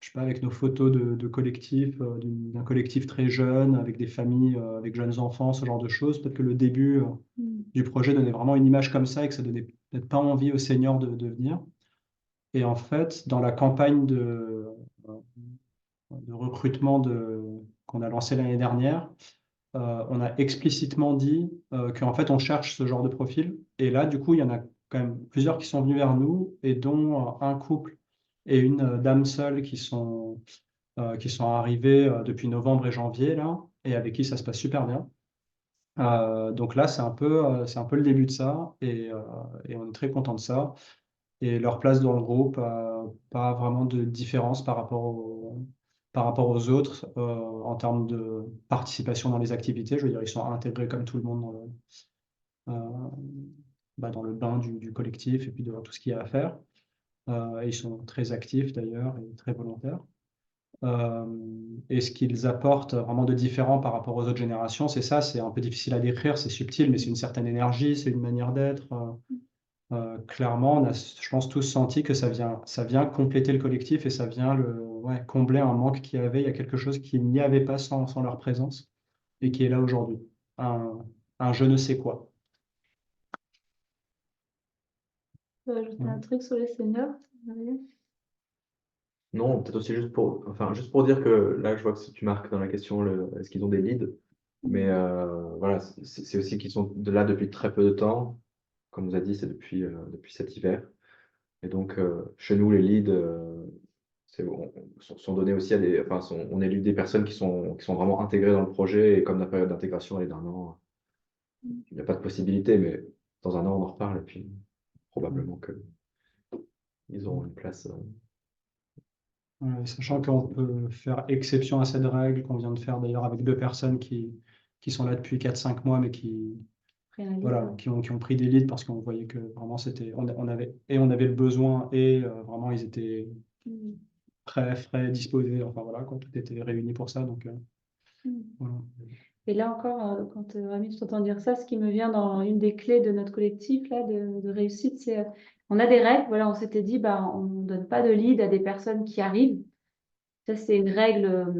je sais pas, avec nos photos de collectif, d'un collectif très jeune, avec des familles, avec jeunes enfants, ce genre de choses. Peut-être que le début du projet donnait vraiment une image comme ça et que ça donnait peut-être pas envie aux seniors de venir. Et en fait, dans la campagne de recrutement qu'on a lancé l'année dernière, on a explicitement dit qu'en fait, on cherche ce genre de profil. Et là, du coup, il y en a quand même plusieurs qui sont venus vers nous, et dont un couple et une dame seule qui sont arrivés depuis novembre et janvier, là, et avec qui ça se passe super bien. Donc là, c'est un peu le début de ça, et on est très content de ça. Et leur place dans le groupe, pas vraiment de différence par rapport aux autres en termes de participation dans les activités. Je veux dire, ils sont intégrés comme tout le monde euh, dans le bain du collectif et puis de tout ce qu'il y a à faire. Et ils sont très actifs d'ailleurs et très volontaires. Euh, et ce qu'ils apportent vraiment de différent par rapport aux autres générations, c'est ça, c'est un peu difficile à décrire, c'est subtil, mais c'est une certaine énergie, c'est une manière d'être. Clairement, on a, je pense, tous senti que ça vient compléter le collectif et ça vient ouais, combler un manque qu'il y avait. Il y a quelque chose qui n'y avait pas sans leur présence et qui est là aujourd'hui. Un, un je ne sais quoi. Tu veux ajouter un Ouais. truc sur les seniors, Marie? Non, peut-être aussi juste pour dire que là, je vois que tu marques dans la question est-ce qu'ils ont des leads, mais voilà, c'est aussi qu'ils sont là depuis très peu de temps. Comme on vous a dit, c'est depuis cet hiver. Et donc, chez nous, les leads sont donnés aussi à on élit des personnes qui sont vraiment intégrées dans le projet. Et comme la période d'intégration est d'un an, il n'y a pas de possibilité, mais dans un an, on en reparle. Et puis, probablement qu'ils auront une place. Ouais, sachant qu'on peut faire exception à cette règle qu'on vient de faire d'ailleurs avec deux personnes qui sont là depuis 4 5 mois, mais Rien à dire, voilà, qui ont pris des leads parce qu'on voyait que vraiment on avait le besoin et vraiment ils étaient Mm. prêts, frais, disposés. Enfin voilà, quoi, tout était réuni pour ça. Donc Mm. voilà. Et là encore, quand Rémi, tu t'entends dire ça, ce qui me vient dans une des clés de notre collectif là, de réussite, c'est on a des règles. Voilà, on s'était dit, bah, on ne donne pas de lead à des personnes qui arrivent. Ça, c'est une règle,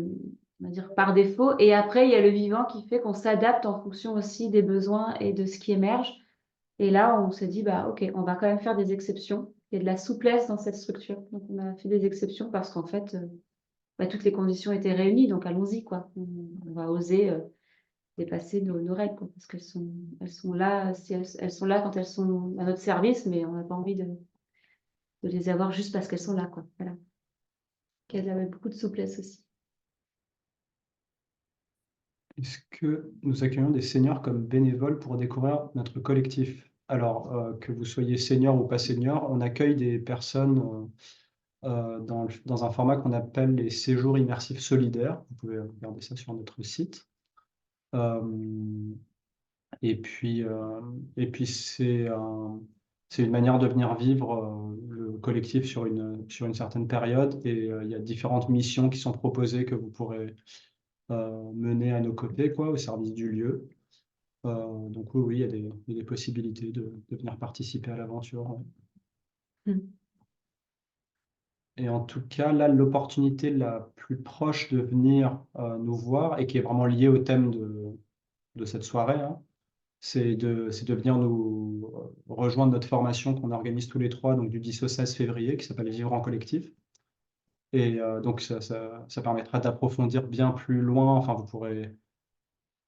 on va dire, par défaut. Et après, il y a le vivant qui fait qu'on s'adapte en fonction aussi des besoins et de ce qui émerge. Et là, on s'est dit, bah, OK, on va quand même faire des exceptions. Il y a de la souplesse dans cette structure. Donc, on a fait des exceptions parce qu'en fait, bah, toutes les conditions étaient réunies. Donc, allons-y, quoi. On va oser dépasser nos règles, quoi, parce elles sont là, si elles sont là quand elles sont à notre service, mais on n'a pas envie de les avoir juste parce qu'elles sont là, quoi. Voilà. Qu'elles avaient beaucoup de souplesse aussi. Est-ce que nous accueillons des seniors comme bénévoles pour découvrir notre collectif? Alors, que vous soyez senior ou pas senior, on accueille des personnes dans un format qu'on appelle les séjours immersifs solidaires. Vous pouvez regarder ça sur notre site. Euh, et puis, euh, et puis c'est une manière de venir vivre le collectif sur une certaine période. Et il y a différentes missions qui sont proposées que vous pourrez mener à nos côtés, quoi, au service du lieu. Donc oui, il y a des possibilités de venir participer à l'aventure. Ouais. Mm. Et en tout cas, là, l'opportunité la plus proche de venir nous voir et qui est vraiment liée au thème de cette soirée, hein, c'est de venir nous rejoindre notre formation qu'on organise tous les trois, donc du 10 au 16 février, qui s'appelle Vivre en collectif. Et donc ça permettra d'approfondir bien plus loin. Enfin, vous pourrez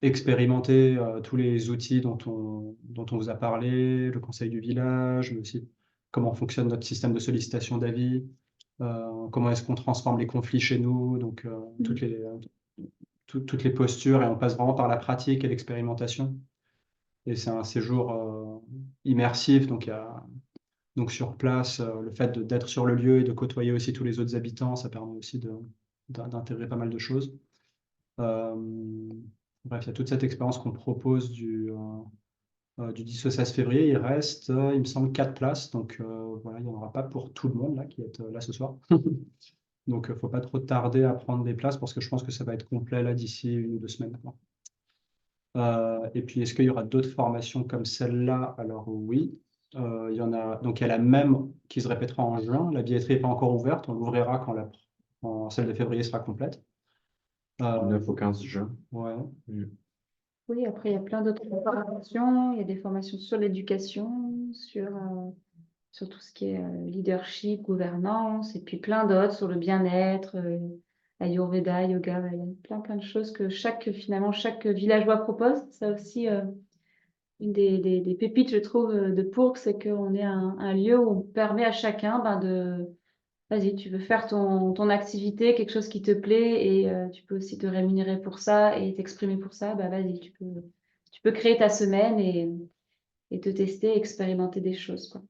expérimenter tous les outils dont on vous a parlé, le conseil du village, mais aussi comment fonctionne notre système de sollicitation d'avis, comment est-ce qu'on transforme les conflits chez nous, donc toutes les postures, et on passe vraiment par la pratique et l'expérimentation. Et c'est un séjour immersif, donc, donc sur place, le fait d'être sur le lieu et de côtoyer aussi tous les autres habitants, ça permet aussi d'intégrer pas mal de choses. bref, il y a toute cette expérience qu'on propose du 10 au 16 février. Il reste, il me semble, 4 places. Donc voilà, il n'y en aura pas pour tout le monde là, qui est là ce soir. Donc il ne faut pas trop tarder à prendre des places parce que je pense que ça va être complet là d'ici 1 ou 2 semaines, quoi. Et puis, est-ce qu'il y aura d'autres formations comme celle-là? Alors oui, il y en a. Donc il y a la même qui se répétera en juin. La billetterie n'est pas encore ouverte. On l'ouvrira quand celle de février sera complète. Du 9 au 15 juin. Ouais. Oui, après, il y a plein d'autres formations. Il y a des formations sur l'éducation, sur tout ce qui est leadership, gouvernance, et puis plein d'autres sur le bien-être, Ayurveda, yoga. Il y a plein de choses que finalement, chaque villageois propose. Ça aussi, une des pépites, je trouve, de Pourg, c'est qu'on est un lieu où on permet à chacun vas-y, tu veux faire ton activité, quelque chose qui te plaît, et tu peux aussi te rémunérer pour ça et t'exprimer pour ça, bah vas-y, tu peux créer ta semaine et te tester, expérimenter des choses, quoi.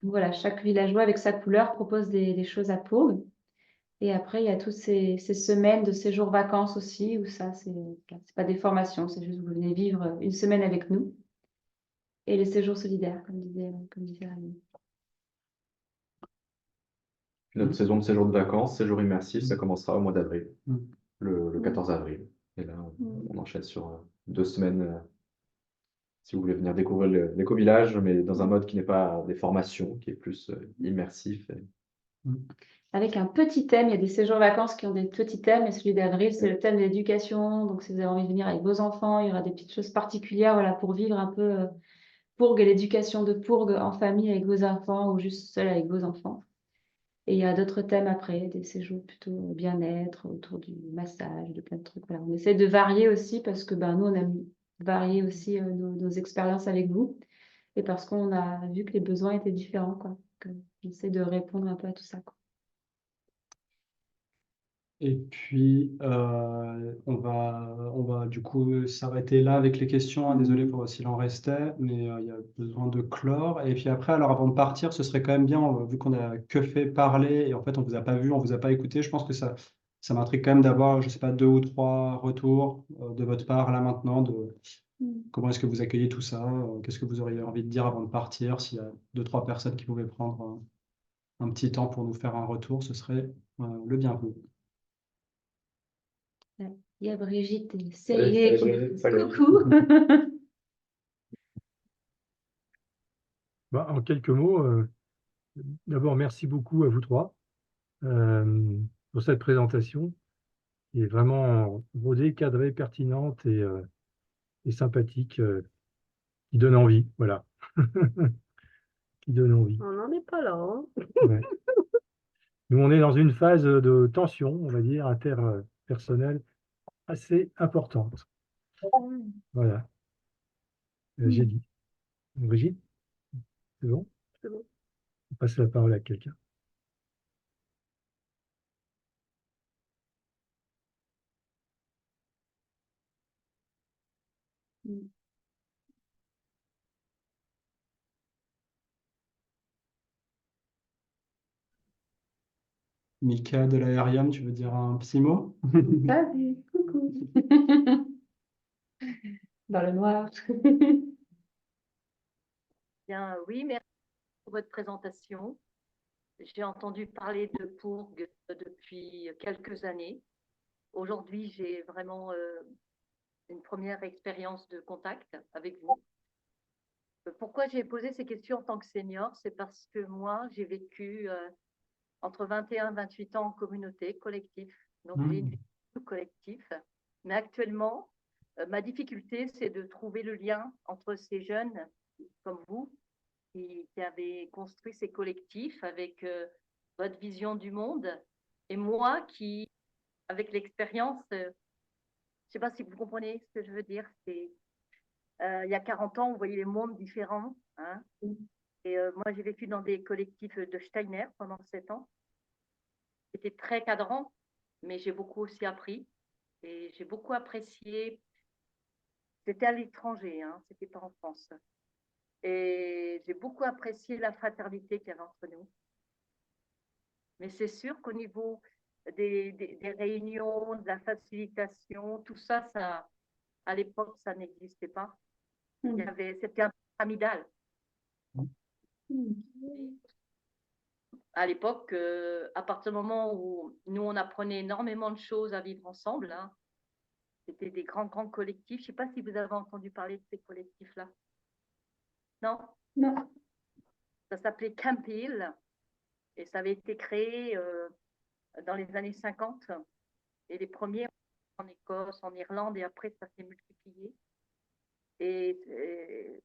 Donc voilà, chaque villageois avec sa couleur propose des choses à Pau. Et après, il y a toutes ces semaines de séjour vacances aussi, où ça, c'est pas des formations, c'est juste vous venez vivre 1 semaine avec nous. Et les séjours solidaires, comme disait Rémi. Notre saison de séjour de vacances, séjour immersif, ça commencera au mois d'avril, Mm. le 14 avril. Et là, on enchaîne sur 2 semaines, si vous voulez venir découvrir l'éco-village, mais dans un mode qui n'est pas des formations, qui est plus immersif. Avec un petit thème, il y a des séjours vacances qui ont des petits thèmes, et celui d'avril, c'est le thème de l'éducation. Donc, si vous avez envie de venir avec vos enfants, il y aura des petites choses particulières, voilà, pour vivre un peu Pourg et l'éducation de Pourg en famille avec vos enfants ou juste seul avec vos enfants. Et il y a d'autres thèmes après, des séjours plutôt bien-être, autour du massage, de plein de trucs. Voilà. On essaie de varier aussi parce que nous, on aime varier aussi nos expériences avec vous et parce qu'on a vu que les besoins étaient différents, quoi. Donc, on essaie de répondre un peu à tout ça, quoi. Et puis, on va du coup s'arrêter là avec les questions, hein. Désolé pour s'il en restait, mais il y a besoin de clore. Et puis après, alors avant de partir, ce serait quand même bien, vu qu'on a que fait parler et en fait on vous a pas vu, on vous a pas écouté. Je pense que ça m'intrigue quand même d'avoir, je sais pas, 2 ou 3 retours de votre part là maintenant de comment est-ce que vous accueillez tout ça, qu'est-ce que vous auriez envie de dire avant de partir. S'il y a 2, 3 personnes qui pouvaient prendre un petit temps pour nous faire un retour, ce serait le bienvenu. Il y a Brigitte et Salut, Céline. salut. Coucou. En quelques mots, d'abord, merci beaucoup à vous trois euh, pour cette présentation qui est vraiment rodée, cadrée, pertinente et sympathique, qui donne envie. Voilà. Qui donne envie. On n'en est pas là, hein. Ouais. Nous, on est dans une phase de tension, on va dire, interpersonnelle assez importante. Voilà. J'ai dit. Brigitte, c'est bon? C'est bon. On passe la parole à quelqu'un. Mika de l'Aérium, tu veux dire un petit mot? Salut, coucou. Dans le noir. Bien, oui, merci pour votre présentation. J'ai entendu parler de Pourg depuis quelques années. Aujourd'hui, j'ai vraiment une première expérience de contact avec vous. Pourquoi j'ai posé ces questions en tant que senior? C'est parce que moi, j'ai vécu entre 21 et 28 ans en communauté, collectif. Donc, j'ai une vie collective. Mais actuellement, ma difficulté, c'est de trouver le lien entre ces jeunes comme vous qui avez construit ces collectifs avec votre vision du monde et moi qui, avec l'expérience, je ne sais pas si vous comprenez ce que je veux dire, c'est il y a 40 ans, on voyait les mondes différents, hein. Et moi, j'ai vécu dans des collectifs de Steiner pendant 7 ans. C'était très cadrant, mais j'ai beaucoup aussi appris et j'ai beaucoup apprécié. C'était à l'étranger, hein, c'était pas en France. Et j'ai beaucoup apprécié la fraternité qu'il y avait entre nous. Mais c'est sûr qu'au niveau des réunions, de la facilitation, tout ça, À l'époque, ça n'existait pas. Mm. C'était un peu pyramidal. Mm. À l'époque, à partir du moment où nous, on apprenait énormément de choses à vivre ensemble, hein, c'était des grands, grands collectifs. Je ne sais pas si vous avez entendu parler de ces collectifs-là. Non? Non. Ça s'appelait Camp Hill et ça avait été créé dans les années 50. Et les premiers en Écosse, en Irlande, et après, ça s'est multiplié. Et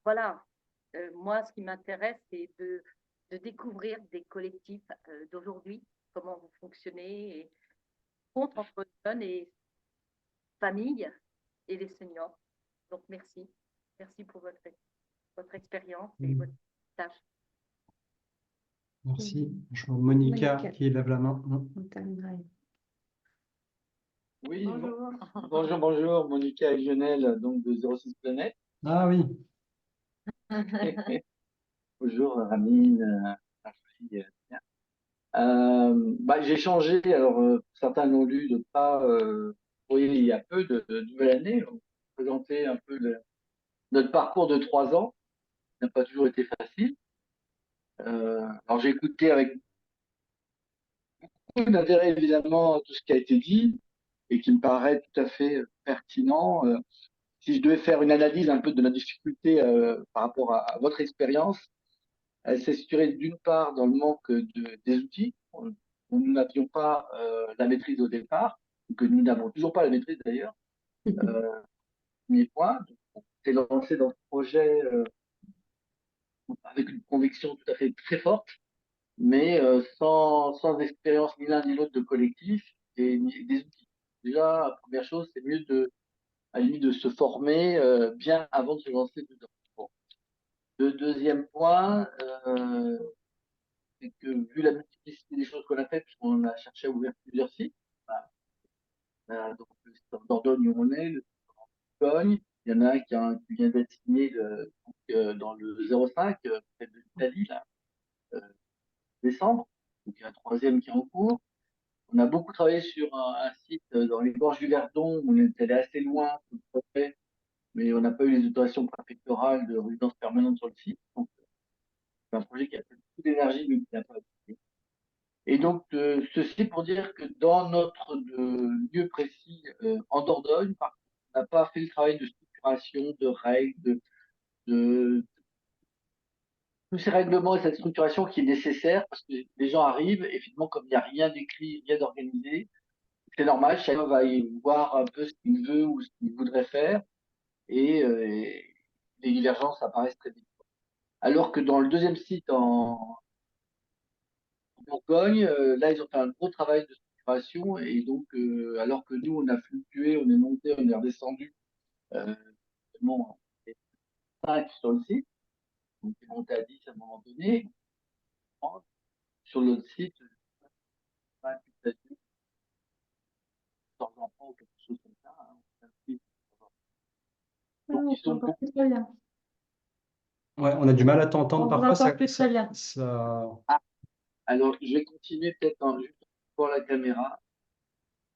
voilà, moi, ce qui m'intéresse, c'est de découvrir des collectifs d'aujourd'hui, comment vous fonctionnez, et rencontre entre jeunes et familles et les seniors. Donc, merci. Merci pour votre expérience et votre tâche. Merci. Je vois Monica Monica. qui lève la main. On terminera. Oui, Bonjour. bonjour, Monica et Lionel, donc de 06 Planète. Ah oui, Bonjour, Ramine, Ashley, bien. J'ai changé, alors certains l'ont lu de pas, oui, il y a peu de nouvelle année, on présentait un peu notre parcours de 3 ans, qui n'a pas toujours été facile. Alors j'ai écouté avec beaucoup d'intérêt évidemment tout ce qui a été dit et qui me paraît tout à fait pertinent. Si je devais faire une analyse un peu de la difficulté par rapport à votre expérience, elle s'est située d'une part dans le manque des outils. Nous n'avions pas la maîtrise au départ, que nous n'avons toujours pas la maîtrise d'ailleurs. Premier point, donc, on s'est lancé dans ce projet avec une conviction tout à fait très forte, mais sans expérience ni l'un ni l'autre de collectif et des outils. Déjà, la première chose, c'est mieux à la limite de se former bien avant de se lancer dedans. Bon. Le deuxième point, c'est que vu la multiplicité des choses qu'on a faites, puisqu'on a cherché à ouvrir plusieurs sites, donc le site en Dordogne où on est, le site en Bourgogne, il y en a un qui vient d'être signé dans le 05, près de l'Italie, là, décembre, donc il y a un troisième qui est en cours. On a beaucoup travaillé sur un site dans les gorges du Verdon, où on est allé assez loin sur le projet, mais on n'a pas eu les autorisations préfectorales de résidence permanente sur le site. Donc, c'est un projet qui a pris beaucoup d'énergie, mais qui n'a pas abouti. Et donc, ceci pour dire que dans notre lieu précis, en Dordogne, par contre, on n'a pas fait le travail de structuration, de règles, de tous ces règlements et cette structuration qui est nécessaire parce que les gens arrivent et finalement, comme il n'y a rien d'écrit, rien d'organisé, c'est normal, chacun va y voir un peu ce qu'il veut ou ce qu'il voudrait faire et les divergences apparaissent très vite. Alors que dans le deuxième site en Bourgogne, là, ils ont fait un gros travail de structuration et donc, alors que nous, on a fluctué, on est monté, on est redescendu, seulement 5 sur le site, donc on est monté à 10 à un moment donné. Sur l'autre site, 5, 14 enfants ou quelque chose comme ça. Hein. Donc, ils sont beaucoup. Plus très bien. ouais, on a du mal à t'entendre On vous parfois. entend plus très bien. Ah, alors, je vais continuer peut-être juste pour la caméra.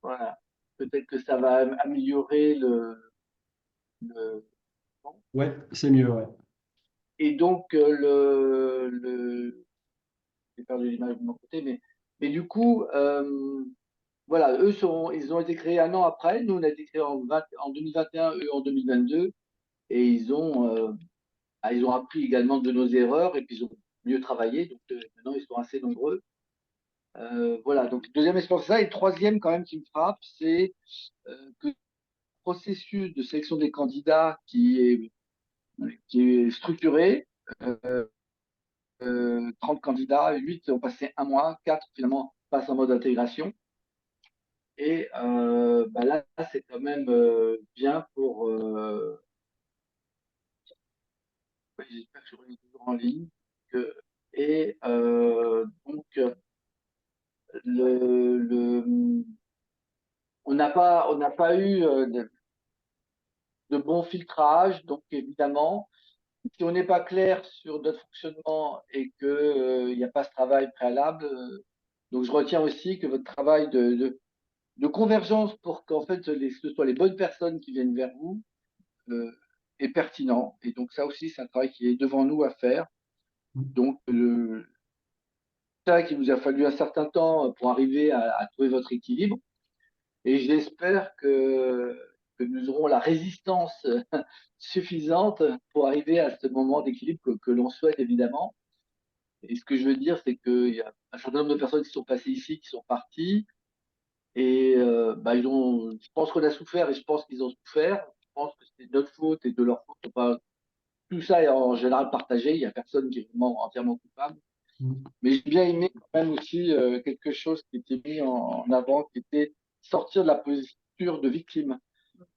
Voilà. Peut-être que ça va améliorer le... Ouais, c'est mieux, ouais. Et donc, j'ai perdu l'image de mon côté, mais du coup, voilà, ils ont été créés un an après. Nous, on a été créés en 2021, eux en 2022. Et ils ont appris également de nos erreurs et puis ils ont mieux travaillé. Donc, maintenant, ils sont assez nombreux. Voilà, donc deuxième expérience, ça. Et troisième, quand même, qui me frappe, c'est que le processus de sélection des candidats qui est structuré. 30 candidats, 8 ont passé un mois, 4 finalement passent en mode intégration. Et là, c'est quand même bien pour. J'espère que je reviens toujours en ligne. Et donc, on n'a pas eu de bon filtrage. Donc, évidemment, si on n'est pas clair sur notre fonctionnement et qu'il n'y a pas ce travail préalable, donc je retiens aussi que votre travail de convergence pour qu'en fait ce soit les bonnes personnes qui viennent vers vous est pertinent. Et donc ça aussi, c'est un travail qui est devant nous à faire. Donc ça qu'il vous a fallu un certain temps pour arriver à trouver votre équilibre. Et j'espère que nous aurons la résistance suffisante pour arriver à ce moment d'équilibre que l'on souhaite évidemment. Et ce que je veux dire, c'est qu'il y a un certain nombre de personnes qui sont passées ici, qui sont parties, et je pense qu'on a souffert et je pense qu'ils ont souffert. Je pense que c'est notre faute et de leur faute. Enfin, tout ça est en général partagé. Il n'y a personne qui est vraiment entièrement coupable. Mais j'ai bien aimé quand même aussi quelque chose qui était mis en avant, qui était sortir de la posture de victime.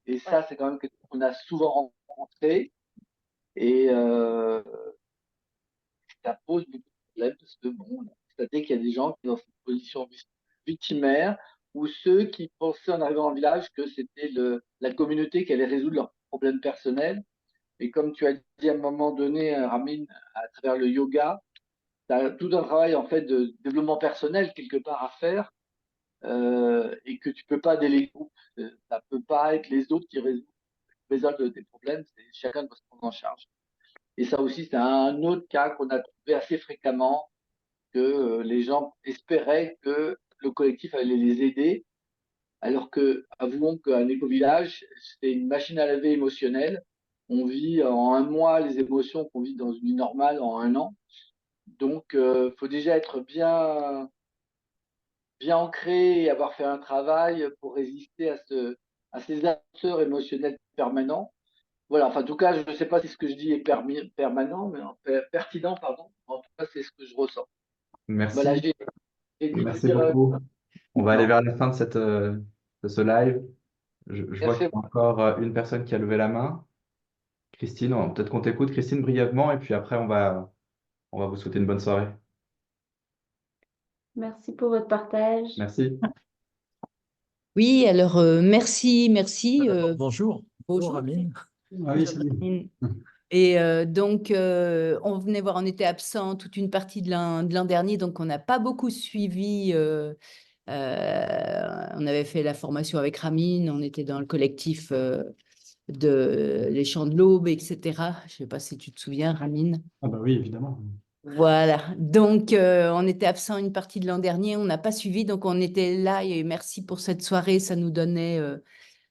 Et ça, c'est quand même quelque chose qu'on a souvent rencontré. Et ça pose beaucoup de problèmes parce que, bon, on a constaté qu'il y a des gens qui sont dans cette position victimaire ou ceux qui pensaient en arrivant en village que c'était la communauté qui allait résoudre leurs problèmes personnels. Et comme tu as dit à un moment donné, Ramin, à travers le yoga, tu as tout un travail en fait de développement personnel quelque part à faire et que tu peux pas déléguer. Ça peut pas être les autres qui résolvent tes problèmes, c'est chacun doit se prendre en charge. Et ça aussi, c'est un autre cas qu'on a trouvé assez fréquemment, que les gens espéraient que le collectif allait les aider, alors que, avouons qu'un éco-village, c'est une machine à laver émotionnelle. On vit en un mois les émotions qu'on vit dans une vie normale en un an. Donc, faut déjà être bien ancré et avoir fait un travail pour résister à ces ascenseurs émotionnels permanents. Voilà, enfin, en tout cas, je ne sais pas si ce que je dis est permanent, mais pertinent, pardon. En tout cas, c'est ce que je ressens. Voilà, Merci. j'ai dit de Merci dire. beaucoup. On va aller Non, vers la fin de ce live. Je vois qu'il merci. y a encore une personne qui a levé la main. Christine, peut-être qu'on t'écoute, Christine, brièvement, et puis après, on va vous souhaiter une bonne soirée. Merci pour votre partage. Merci. Oui, alors merci. Bonjour. Bonjour. Amine. Ah oui, salut. Et donc, on venait voir, on était absent toute une partie de l'an dernier, donc on n'a pas beaucoup suivi. On avait fait la formation avec Ramin, on était dans le collectif de Les Champs de l'Aube, etc. Je ne sais pas si tu te souviens, Ramin. Ah bah oui, évidemment. Voilà, donc on était absent une partie de l'an dernier, on n'a pas suivi, donc on était là et merci pour cette soirée, ça nous donnait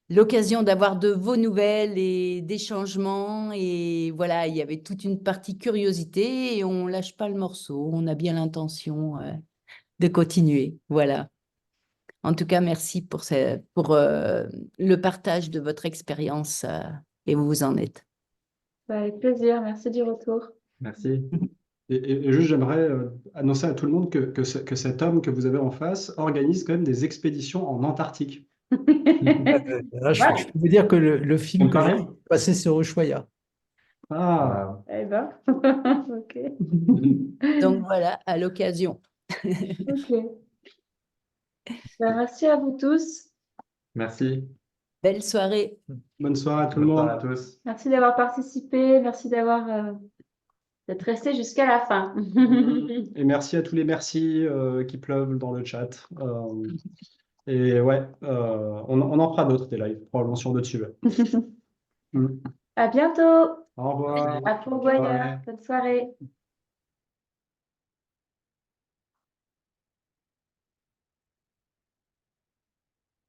l'occasion d'avoir de vos nouvelles et des changements et voilà, il y avait toute une partie curiosité et on lâche pas le morceau, on a bien l'intention de continuer, voilà. En tout cas, merci pour le partage de votre expérience et où vous en êtes. Avec plaisir, merci du retour. Merci. Et juste, j'aimerais annoncer à tout le monde que cet homme que vous avez en face organise quand même des expéditions en Antarctique. Là, je peux vous dire que le film que j'ai Pareil. passé sur Ushuaia. Ah, Eh ben, ok. Donc voilà, à l'occasion. Ok. Ben, merci à vous tous. Merci. Belle soirée. bonne soirée à tout le Bonne soirée à monde. tous. Merci d'avoir participé. Merci d'être resté jusqu'à la fin. Et merci à tous les merci qui pleuvent dans le chat. Et ouais, on en fera d'autres des lives, probablement sur d'autres sujets. À bientôt. Au revoir. À Pourvoyeur. Bonne soirée.